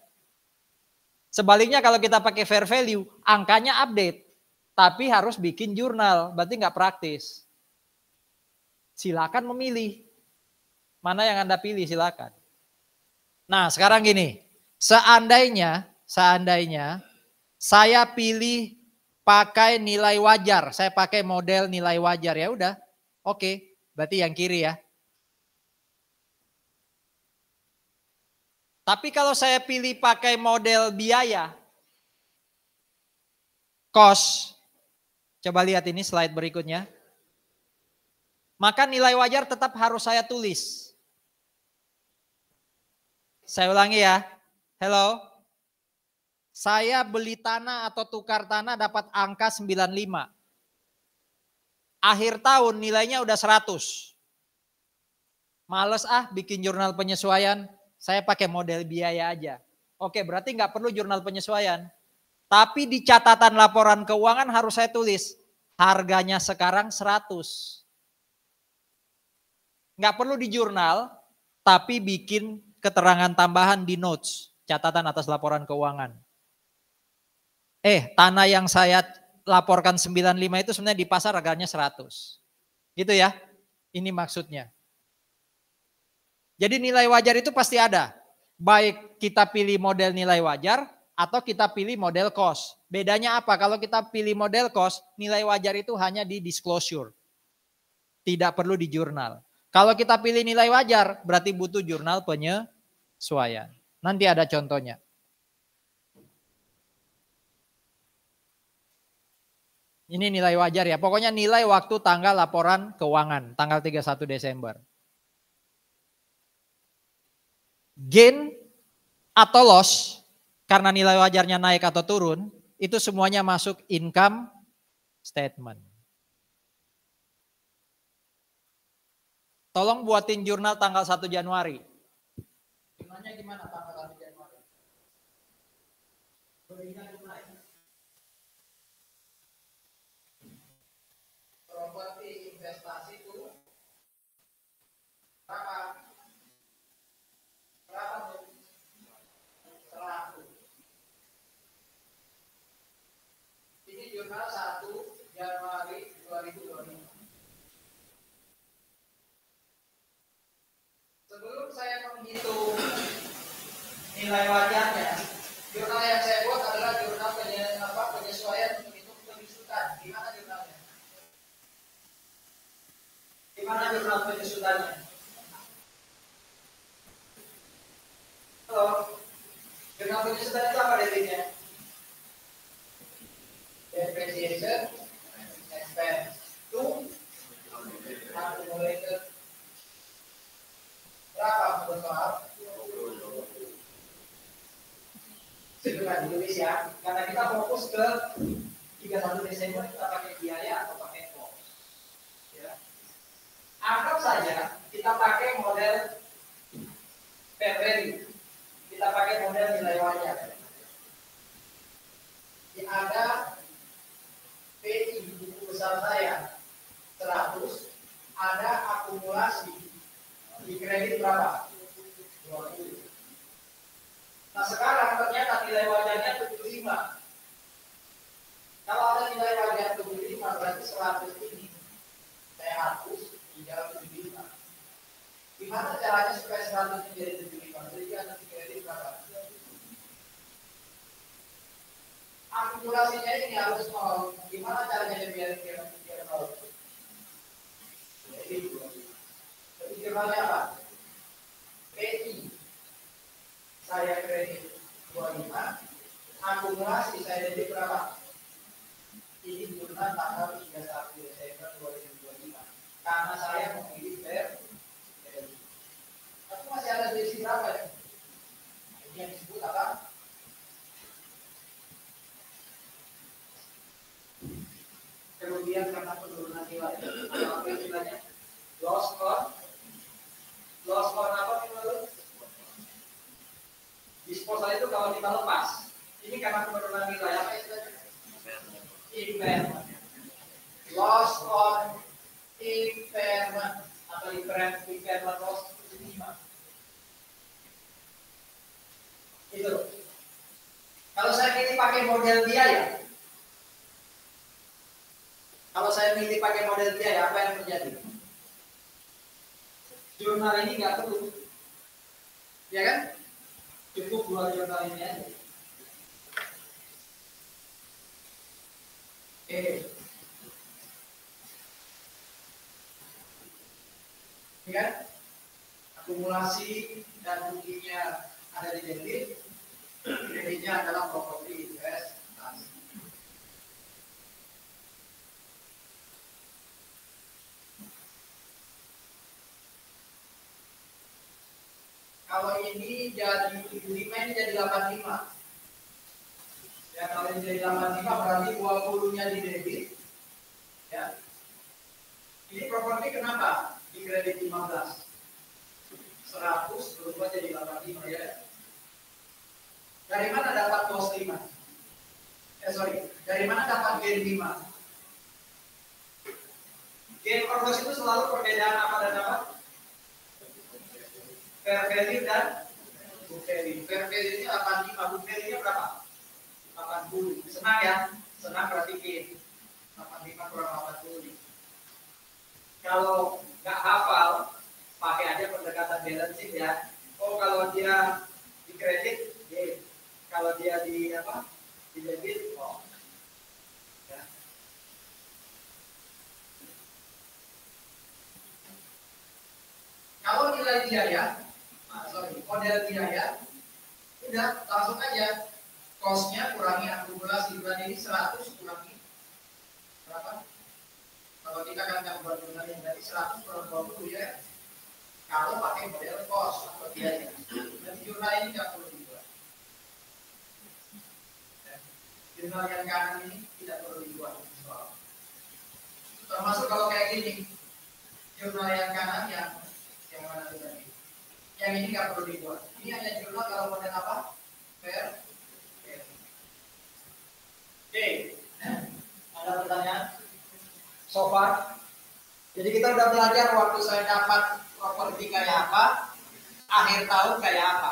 Sebaliknya kalau kita pakai fair value, angkanya update. Tapi harus bikin jurnal, berarti nggak praktis. Silakan memilih. Mana yang Anda pilih silakan. Nah sekarang gini, seandainya saya pilih pakai nilai wajar, saya pakai model nilai wajar, ya udah, oke, berarti yang kiri ya. Tapi kalau saya pilih pakai model biaya, cost, coba lihat ini slide berikutnya. Maka nilai wajar tetap harus saya tulis. Saya ulangi ya, hello. Saya beli tanah atau tukar tanah dapat angka 95. Akhir tahun nilainya udah 100. Males bikin jurnal penyesuaian, saya pakai model biaya aja. Oke, berarti nggak perlu jurnal penyesuaian. Tapi di catatan laporan keuangan harus saya tulis, harganya sekarang 100. Nggak perlu di jurnal, tapi bikin keterangan tambahan di notes, catatan atas laporan keuangan. Tanah yang saya laporkan 95 itu sebenarnya di pasar harganya 100. Gitu ya, ini maksudnya. Jadi nilai wajar itu pasti ada. Baik kita pilih model nilai wajar atau kita pilih model cost. Bedanya apa? Kalau kita pilih model cost, nilai wajar itu hanya di disclosure. Tidak perlu di jurnal. Kalau kita pilih nilai wajar, berarti butuh jurnal penyesuaian. Nanti ada contohnya. Ini nilai wajar ya. Pokoknya nilai waktu tanggal laporan keuangan, tanggal 31 Desember. Gain atau loss, karena nilai wajarnya naik atau turun, itu semuanya masuk income statement. Tolong buatin jurnal tanggal 1 Januari. Jurnalnya gimana tanggal 1 Januari? Properti investasi itu berapa? Berapa? 100. Ini jurnal 1 Januari 2025. Sebelum saya menghitung nilai wajarnya, jurnal yang saya buat adalah jurnal penyesuaian untuk hitung penyusutan. Gimana jurnalnya? Gimana jurnal penyusutannya? Halo, jurnal penyusutan itu apa definisinya? Depreciation, expense, to accumulated. Berapa menurut soal? Segera ditulis ya, karena kita fokus ke 31 Desember kita pakai biaya atau pakai cost. Ya. Anggap saja kita pakai model fair value, kita pakai model nilai wajar. Ini ada PI buku besar saya 100, ada akumulasi di kredit berapa? 20. Nah sekarang ternyata nilai wajarnya 75. Kalau ada nilai wajar 75 berarti 100 ini saya hapus tinggal 75. Gimana caranya supaya 100 menjadi 75? Jadi ada kredit berapa? Akumulasinya ini harus nol. Gimana caranya biar nol? Jadi jurnalnya apa? PI saya kredit 25, akumulasi saya debit berapa? Ini jurnal tanggal 31 Desember 2025. Karena saya memilih fair value. Tapi masih ada selisih berapa ya? Ini yang disebut apa? Kerugian karena penurunan nilai. Apa istilahnya? Loss on apa menurut? Disposal itu kalau kita lepas. Ini karena penurunan nilai apa istilahnya? Impairment. Loss on impairment atau impairment loss 5. Itu. Kalau saya pilih pakai model biaya, apa yang terjadi? Jurnal ini nggak perlu, ya kan? Cukup 2 jurnal ini aja. Ini kan? Akumulasi dan ruginya ada di debit, kreditnya adalah properti investasi. Kalau ini jadi 75, ini jadi 85. Ya, kalau ini jadi 85 berarti 20-nya di debit. Ya. Ini properti kenapa? Di kredit 15. 100 berubah jadi 85 ya. Dari mana dapat cost 5? Dari mana dapat gain 5? Gain or loss itu selalu perbedaan apa dan apa? Fair value dan book value. Fair value-nya 85, book value-nya berapa? 80. Senang ya? Senang berarti gain. 85 kurang 80. Kalau nggak hafal, pakai aja pendekatan balance sheet ya. Oh kalau dia di kredit, gain. Kalau dia di apa? Di debit, oh. Ya. Kalau nilai biaya, model biaya, udah langsung aja cost-nya kurangi akumulasi bulan ini 100 kurangi berapa? Kalau kita kan nggak buat jurnal yang tadi 100 kurang 20 ya. Kalau pakai model cost atau biaya, dan jurnal ini nggak perlu dibuat. Jurnal yang kanan ini tidak perlu dibuat. Termasuk kalau kayak gini, jurnal yang kanan yang mana tadi? Yang ini nggak perlu dibuat. Ini hanya jurnal kalau model apa? Fair. Oke. Ada pertanyaan? So far? Jadi kita udah belajar waktu saya dapat properti kayak apa, akhir tahun kayak apa.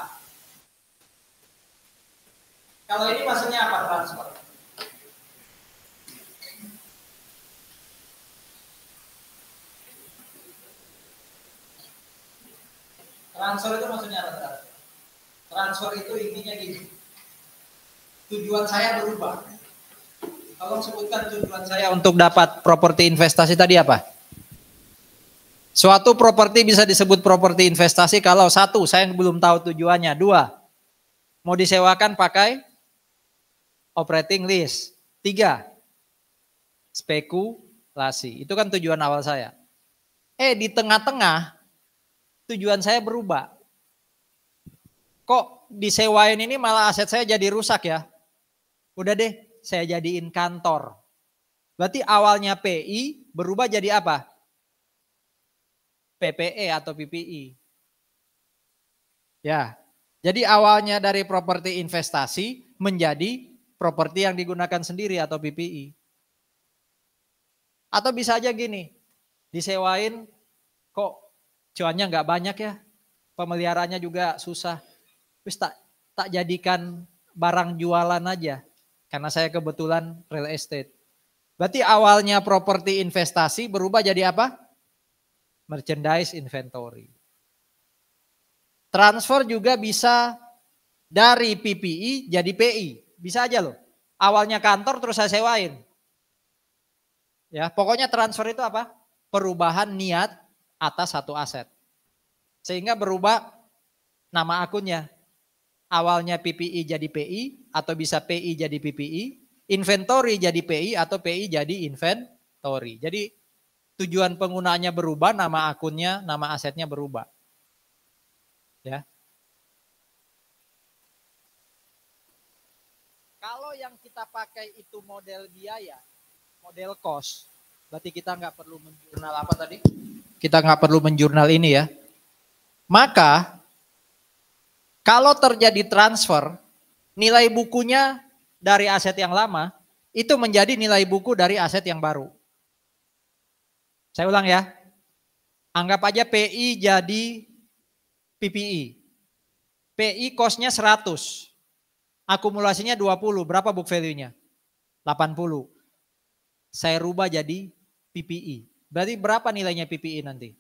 Kalau ini maksudnya apa transfer? Transfer itu maksudnya apa? Transfer itu intinya gini. Tujuan saya berubah. Tolong sebutkan tujuan saya untuk dapat properti investasi tadi apa? Suatu properti bisa disebut properti investasi kalau satu, saya belum tahu tujuannya. Dua, mau disewakan pakai operating lease. Tiga, spekulasi. Itu kan tujuan awal saya. Di tengah-tengah tujuan saya berubah. Kok disewain ini malah aset saya jadi rusak ya? Udah deh, saya jadiin kantor. Berarti awalnya PI berubah jadi apa? PPE atau PPI. Ya. Jadi awalnya dari properti investasi menjadi properti yang digunakan sendiri atau PPI. Atau bisa aja gini, disewain kok cuannya nggak banyak ya, pemeliharaannya juga susah. Terus tak jadikan barang jualan aja, karena saya kebetulan real estate. Berarti awalnya properti investasi berubah jadi apa? Merchandise inventory. Transfer juga bisa dari PPI jadi PI. Bisa aja loh. Awalnya kantor terus saya sewain. Ya, pokoknya transfer itu apa? Perubahan niat atas satu aset. Sehingga berubah nama akunnya. Awalnya PPI jadi PI atau bisa PI jadi PPI, inventory jadi PI atau PI jadi inventory. Jadi tujuan penggunaannya berubah, nama akunnya, nama asetnya berubah. Ya. Kalau yang kita pakai itu model biaya, model cost, berarti kita nggak perlu menjurnal apa tadi? Kita nggak perlu menjurnal ini ya. Maka kalau terjadi transfer, nilai bukunya dari aset yang lama itu menjadi nilai buku dari aset yang baru. Saya ulang ya. Anggap aja PI jadi PPI. PI cost-nya 100. Akumulasinya 20. Berapa book value-nya? 80. Saya rubah jadi PPI. Berarti berapa nilainya PPI nanti?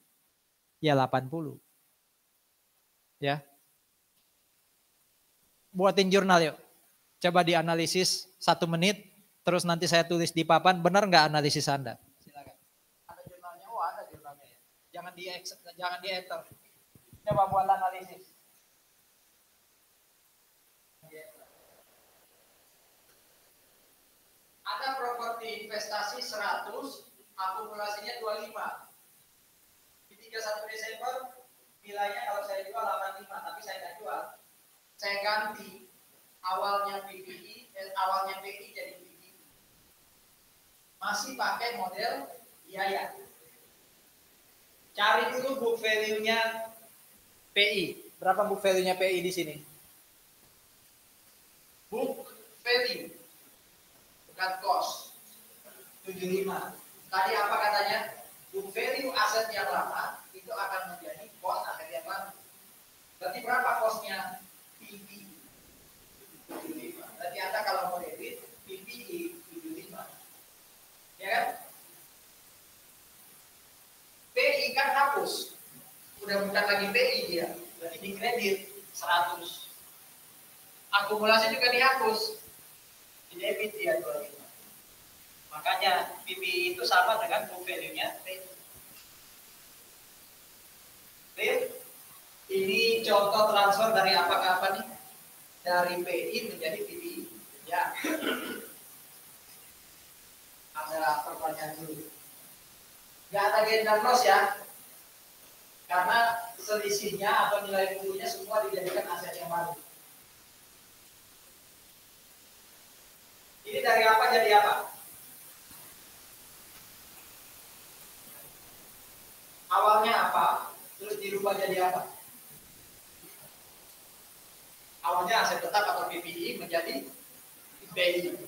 Ya 80. Ya. Buatin jurnal yuk. Coba dianalisis 1 menit. Terus nanti saya tulis di papan. Benar nggak analisis Anda? Silakan. Ada jurnalnya? Oh ada jurnalnya ya. Jangan di enter. Coba buat analisis. Ada properti investasi 100, akumulasinya 25. Di 31 Desember nilainya kalau saya jual 85, tapi saya nggak jual. Saya ganti awalnya PPI dan awalnya PI jadi PPI. Masih pakai model biaya. Cari dulu book value-nya PI. Berapa book value-nya PI di sini? Book value. Bukan cost. 75. Tadi apa katanya? Book value aset yang lama itu akan menjadi cost aset yang lama. Berarti berapa cost-nya? PPI 75. Berarti Anda kalau mau debit PPI 75. Ya kan? PI kan hapus. Udah bukan lagi PI dia. Berarti di kredit 100. akumulasi juga dihapus. Di debit dia 25. Makanya PPI itu sama dengan book value-nya PI. Ini contoh transfer dari apa ke apa nih? Dari PI menjadi PPI. Ya. Ada pertanyaan dulu. Nggak ada gain dan loss ya. Karena selisihnya atau nilai bukunya semua dijadikan aset yang baru. Ini dari apa jadi apa? Awalnya apa, terus dirubah jadi apa? Awalnya aset tetap atau PPI menjadi PI.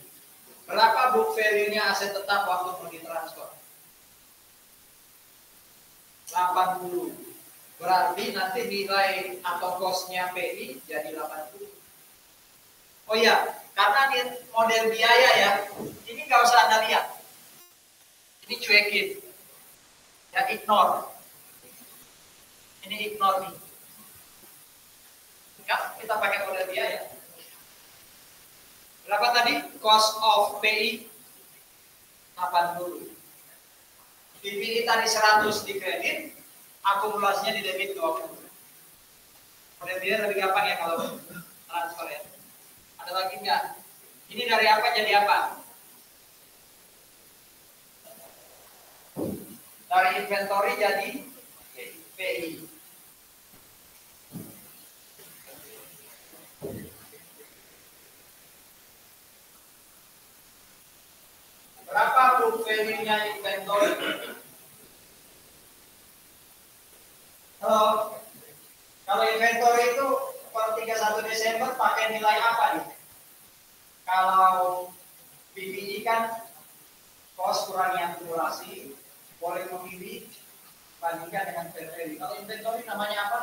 Berapa book value-nya aset tetap waktu mau ditransfer? 80. Berarti nanti nilai atau cost-nya PI jadi 80. Oh iya, karena ini model biaya ya, ini nggak usah Anda lihat. Ini cuekin. Ya, ignore. Ini ignore nih. Ya, kita pakai model biaya. Berapa tadi? Cost of PI 80. PPI tadi 100 di kredit, akumulasinya di debit 20. Model biaya lebih gampang ya kalau transfer ya. Ada lagi enggak? Ini dari apa jadi apa? Dari inventory jadi PI. Berapa book value-nya inventory? Kalau inventory itu per 31 Desember pakai nilai apa nih? Kalau PPI kan cost kurangi akumulasi, boleh memilih bandingkan dengan fair value. Kalau inventory namanya apa?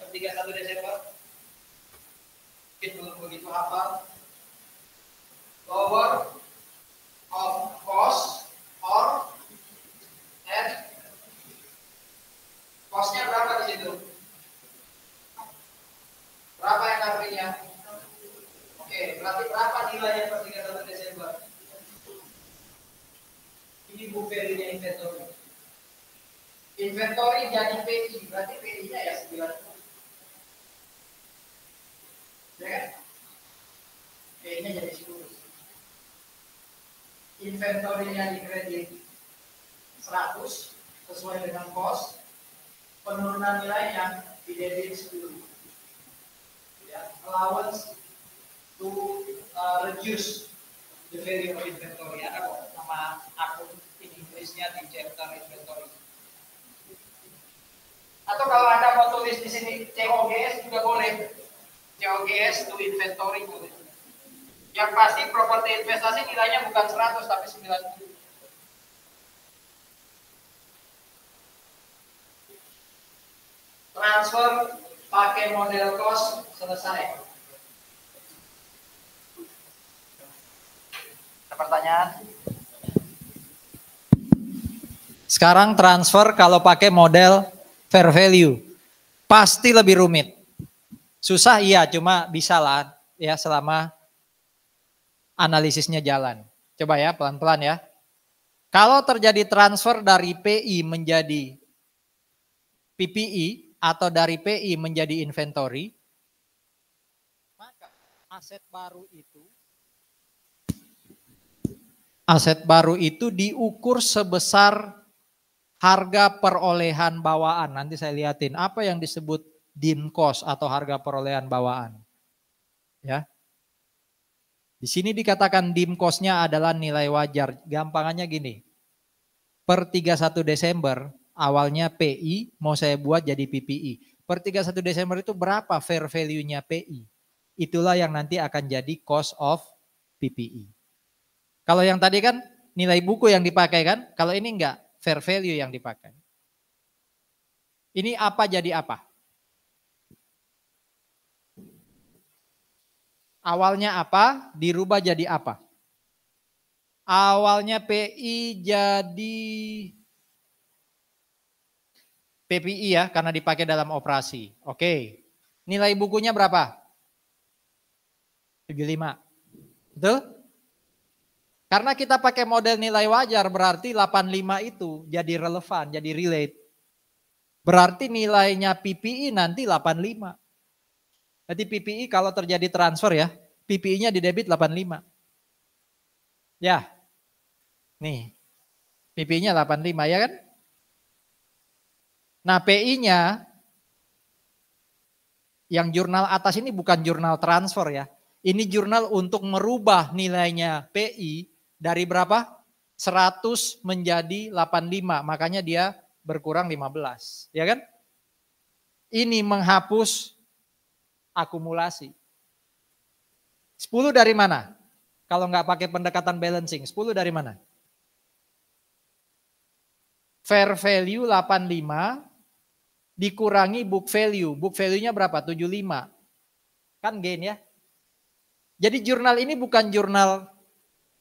Per 31 Desember. Mungkin belum begitu hafal. Lower of cost or at cost-nya berapa di situ? Berapa yang artinya? Oke, berarti berapa nilainya per 31 Desember? Ini book value-nya inventory. Inventory jadi PI, berarti PI-nya ya 90. Ya kan? PI-nya jadi 10. Inventory-nya di kredit 100 sesuai dengan cost, penurunan nilainya di debit 10. Ya, allowance to reduce the value of inventory. Ada kok nama akun in Inggrisnya di chapter inventory. Atau kalau Anda mau tulis di sini COGS juga boleh. COGS to inventory boleh. Yang pasti properti investasi nilainya bukan 100 tapi 90. Transfer pakai model cost selesai. Ada pertanyaan? Sekarang transfer kalau pakai model fair value pasti lebih rumit. Susah iya, cuma bisa lah ya selama analisisnya jalan. Coba ya pelan-pelan ya. Kalau terjadi transfer dari PI menjadi PPI atau dari PI menjadi inventory, maka aset baru itu diukur sebesar harga perolehan bawaan. Nanti saya lihatin apa yang disebut dim cost atau harga perolehan bawaan. Ya. Di sini dikatakan dim cost-nya adalah nilai wajar. Gampangannya gini. Per 31 Desember awalnya PI mau saya buat jadi PPI. Per 31 Desember itu berapa fair value-nya PI? Itulah yang nanti akan jadi cost of PPI. Kalau yang tadi kan nilai buku yang dipakai kan, kalau ini enggak, fair value yang dipakai. Ini apa jadi apa? Awalnya apa, dirubah jadi apa? Awalnya PI jadi PPI ya, karena dipakai dalam operasi. Oke, nilai bukunya berapa? 75. Betul? Karena kita pakai model nilai wajar berarti 85 itu jadi relevan, jadi relate. Berarti nilainya PPI nanti 85. Berarti PPI kalau terjadi transfer ya, PPI-nya di debit 85. Ya, nih, PPI-nya 85 ya kan? Nah PI-nya, yang jurnal atas ini bukan jurnal transfer ya. Ini jurnal untuk merubah nilainya PI dari berapa? 100 menjadi 85, makanya dia berkurang 15, ya kan? Ini menghapus akumulasi. 10 dari mana? Kalau nggak pakai pendekatan balancing, 10 dari mana? Fair value 85 dikurangi book value. Book value-nya berapa? 75. Kan gain ya. Jadi jurnal ini bukan jurnal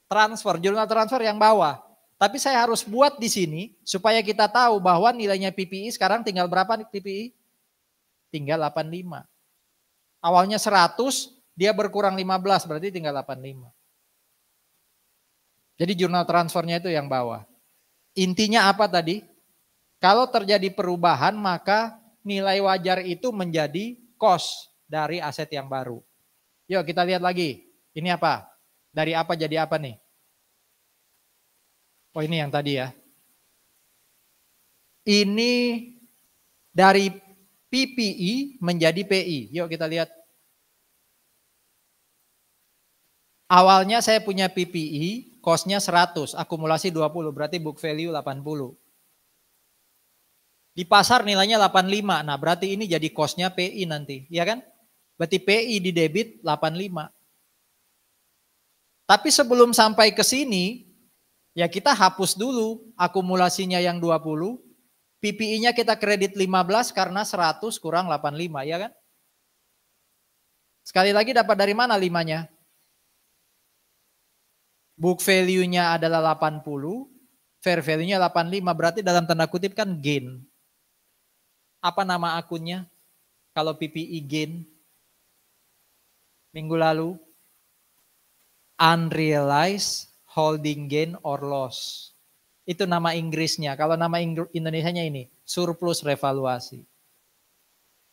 transfer, jurnal transfer yang bawah. Tapi saya harus buat di sini supaya kita tahu bahwa nilainya PPI sekarang tinggal berapa nih PPI? Tinggal 85. Awalnya 100, dia berkurang 15, berarti tinggal 85. Jadi jurnal transfernya itu yang bawah. Intinya apa tadi? Kalau terjadi perubahan maka nilai wajar itu menjadi cost dari aset yang baru. Yuk kita lihat lagi. Ini apa? Dari apa jadi apa nih? Oh ini yang tadi ya. Ini dari PPI menjadi PI. Yuk kita lihat. Awalnya saya punya PPI, cost-nya 100, akumulasi 20, berarti book value 80. Di pasar nilainya 85, nah berarti ini jadi cost-nya PI nanti, ya kan? Berarti PI di debit 85. Tapi sebelum sampai ke sini, ya kita hapus dulu akumulasinya yang 20, PPI-nya kita kredit 15 karena 100 kurang 85, ya kan? Sekali lagi dapat dari mana 5-nya? Book value-nya adalah 80, fair value-nya 85, berarti dalam tanda kutip kan gain. Apa nama akunnya? Kalau PPI gain minggu lalu? Unrealized holding gain or loss. Itu nama Inggrisnya. Kalau nama Indonesianya ini, surplus revaluasi.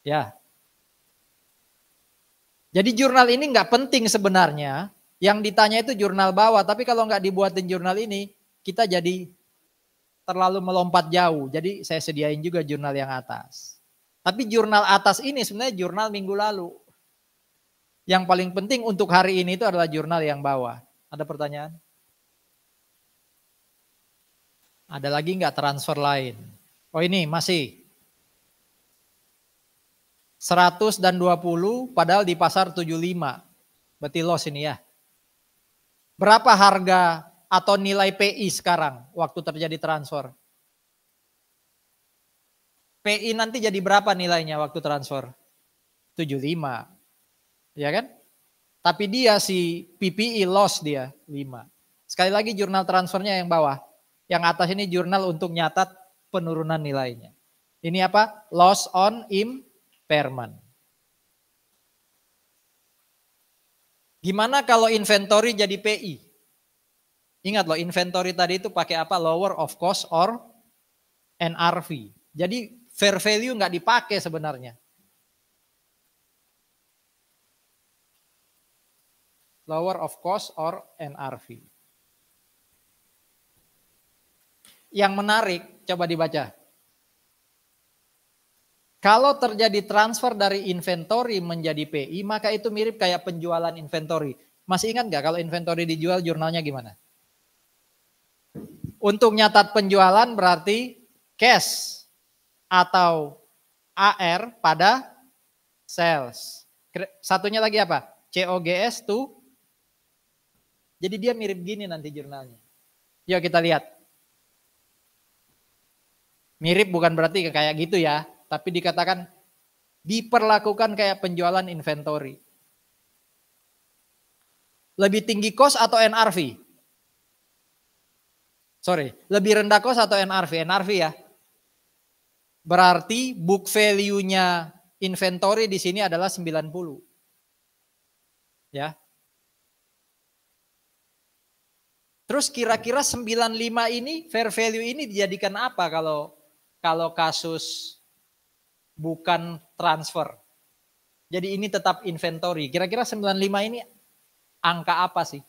Ya. Jadi jurnal ini nggak penting sebenarnya. Yang ditanya itu jurnal bawah, tapi kalau nggak dibuatin jurnal ini, kita jadi terlalu melompat jauh. Jadi saya sediain juga jurnal yang atas. Tapi jurnal atas ini sebenarnya jurnal minggu lalu. Yang paling penting untuk hari ini itu adalah jurnal yang bawah. Ada pertanyaan? Ada lagi nggak transfer lain? Oh ini masih. 100 dan 20 padahal di pasar 75. Berarti loss ini ya. Berapa harga atau nilai PI sekarang waktu terjadi transfer? PI nanti jadi berapa nilainya waktu transfer? 75. Ya kan? Tapi dia si PPI loss dia 5. Sekali lagi jurnal transfernya yang bawah. Yang atas ini jurnal untuk nyatat penurunan nilainya. Ini apa? Loss on impairment. Gimana kalau inventory jadi PI? Ingat loh, inventory tadi itu pakai apa? Lower of cost or NRV. Jadi fair value nggak dipakai sebenarnya. Lower of cost or NRV. Yang menarik, coba dibaca. Kalau terjadi transfer dari inventory menjadi PI, maka itu mirip kayak penjualan inventory. Masih ingat nggak kalau inventory dijual jurnalnya gimana? Untuk nyatat penjualan berarti cash atau AR pada sales. Satunya lagi apa? COGS to. Jadi dia mirip gini nanti jurnalnya. Yuk kita lihat. Mirip bukan berarti kayak gitu ya. Tapi dikatakan diperlakukan kayak penjualan inventory. Lebih tinggi cost atau NRV? Sorry, lebih rendah cost atau NRV? NRV ya. Berarti book value-nya inventory di sini adalah 90. Ya. Terus kira-kira 95 ini fair value ini dijadikan apa kalau kasus bukan transfer? Jadi ini tetap inventory. Kira-kira 95 ini angka apa sih?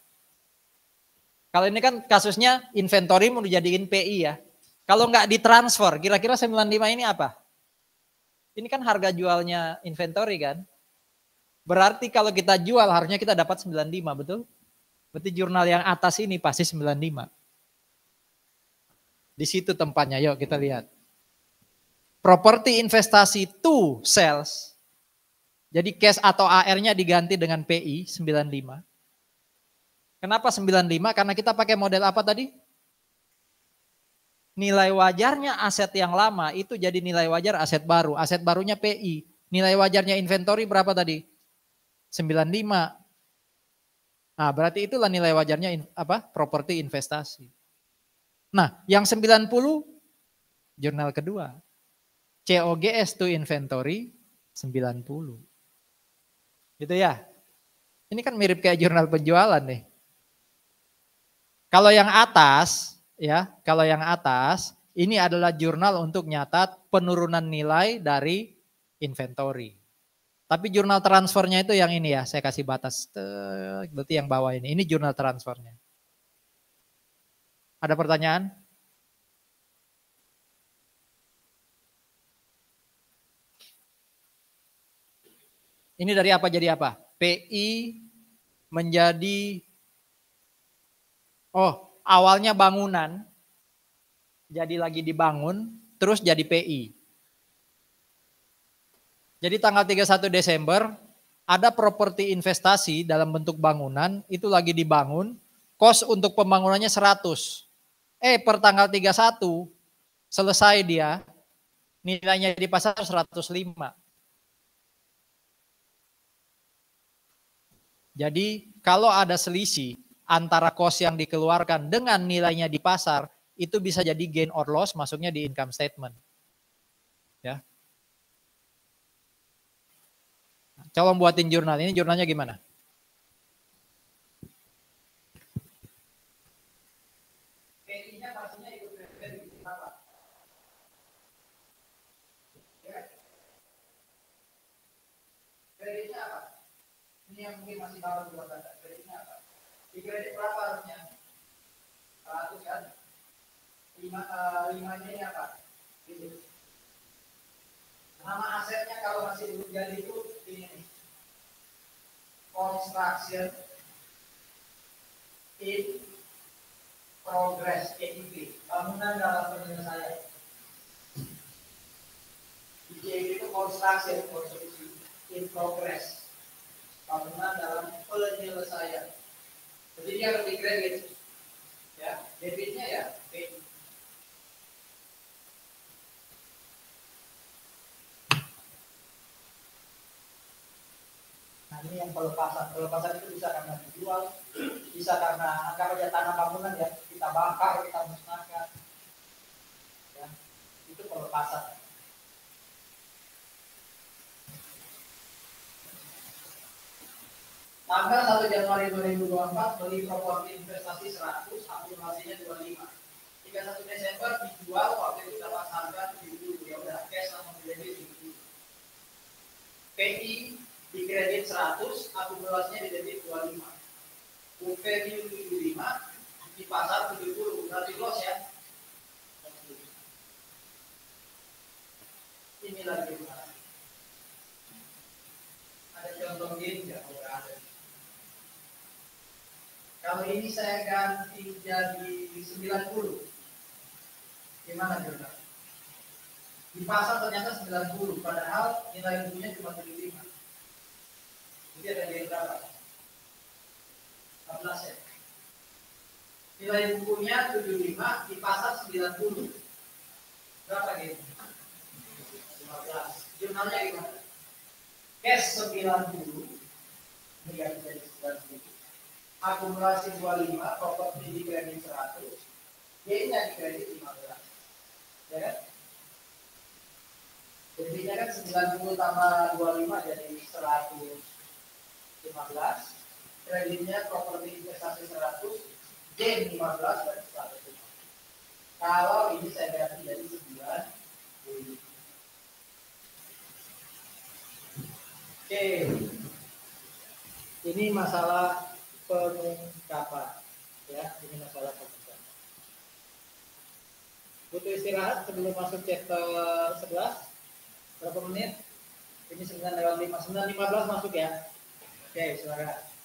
Kalau ini kan kasusnya inventory mau dijadiin PI ya. Kalau nggak ditransfer, kira-kira 95 ini apa? Ini kan harga jualnya inventory kan? Berarti kalau kita jual harusnya kita dapat 95, betul? Berarti jurnal yang atas ini pasti 95. Di situ tempatnya, yuk kita lihat. Properti investasi to sales. Jadi cash atau AR-nya diganti dengan PI 95. Kenapa 95? Karena kita pakai model apa tadi? Nilai wajarnya aset yang lama itu jadi nilai wajar aset baru. Aset barunya PI. Nilai wajarnya inventory berapa tadi? 95. Nah, berarti itulah nilai wajarnya properti investasi. Nah, yang 90 jurnal kedua. COGS to inventory 90. Gitu ya. Ini kan mirip kayak jurnal penjualan nih. Kalau yang atas, ya, kalau yang atas ini adalah jurnal untuk nyatat penurunan nilai dari inventory. Tapi jurnal transfernya itu yang ini ya, saya kasih batas. Berarti yang bawah ini. Ini jurnal transfernya. Ada pertanyaan? Ini dari apa jadi apa? PI menjadi, awalnya bangunan, jadi lagi dibangun, terus jadi PI. Jadi tanggal 31 Desember, ada properti investasi dalam bentuk bangunan, itu lagi dibangun, kos untuk pembangunannya 100. Per tanggal 31, selesai dia, nilainya di pasar 105. Jadi kalau ada selisih antara kos yang dikeluarkan dengan nilainya di pasar, itu bisa jadi gain or loss masuknya di income statement. Ya. Coba buatin jurnal, ini jurnalnya gimana? PI-nya pastinya ikut apa? Kreditnya apa? Ini yang mungkin masih baru buat Anda. Kreditnya apa? Di kredit berapa harusnya? 100 kan? 5-nya ini apa? Gitu. Nama asetnya kalau masih belum jadi itu ini nih. Construction in progress, EIP. Bangunan dalam penyelesaian. EIP itu construction, konstruksi in progress. Bangunan dalam penyelesaian. Jadi dia lebih kredit. Ya, debitnya ya PI. Nah ini yang pelepasan. Pelepasan itu bisa karena dijual, bisa karena anggap aja tanah bangunan ya, kita bakar, kita musnahkan. Ya, itu pelepasan. Tanggal 1 Januari 2024 beli properti investasi 100, akumulasinya 25. 31 Desember dijual, waktu itu dapat harga 70. Ya udah cash sama kredit 70. PI di kredit 100, akumulasinya di debit 25. Book value 75, di pasar 70, berarti loss ya. Ini lagi gimana? Ada contoh gini nggak? Kalau ini saya ganti jadi 90. Gimana jurnal? Di pasar ternyata 90, padahal nilai bukunya cuma 75. Jadi ada nilai berapa? 14 ya. Nilai bukunya 75, di pasar 90. Berapa gitu? 15. Jurnalnya gimana? Cash 90, negatif dari 90. Akumulasi 25, properti di kredit 100, gainnya di kredit 15. Ya kan? Jadinya kan 90 tambah 25 jadi 115. Kreditnya properti investasi 100, J 15 dari 105. Kalau ini saya ganti dari 9. Oke. Ini masalah pengungkapan. Ya, ini masalah pengungkapan. Butuh istirahat sebelum masuk chapter 11. Berapa menit? Ini 9 lewat 5. 9.15 masuk ya. Oke, silakan.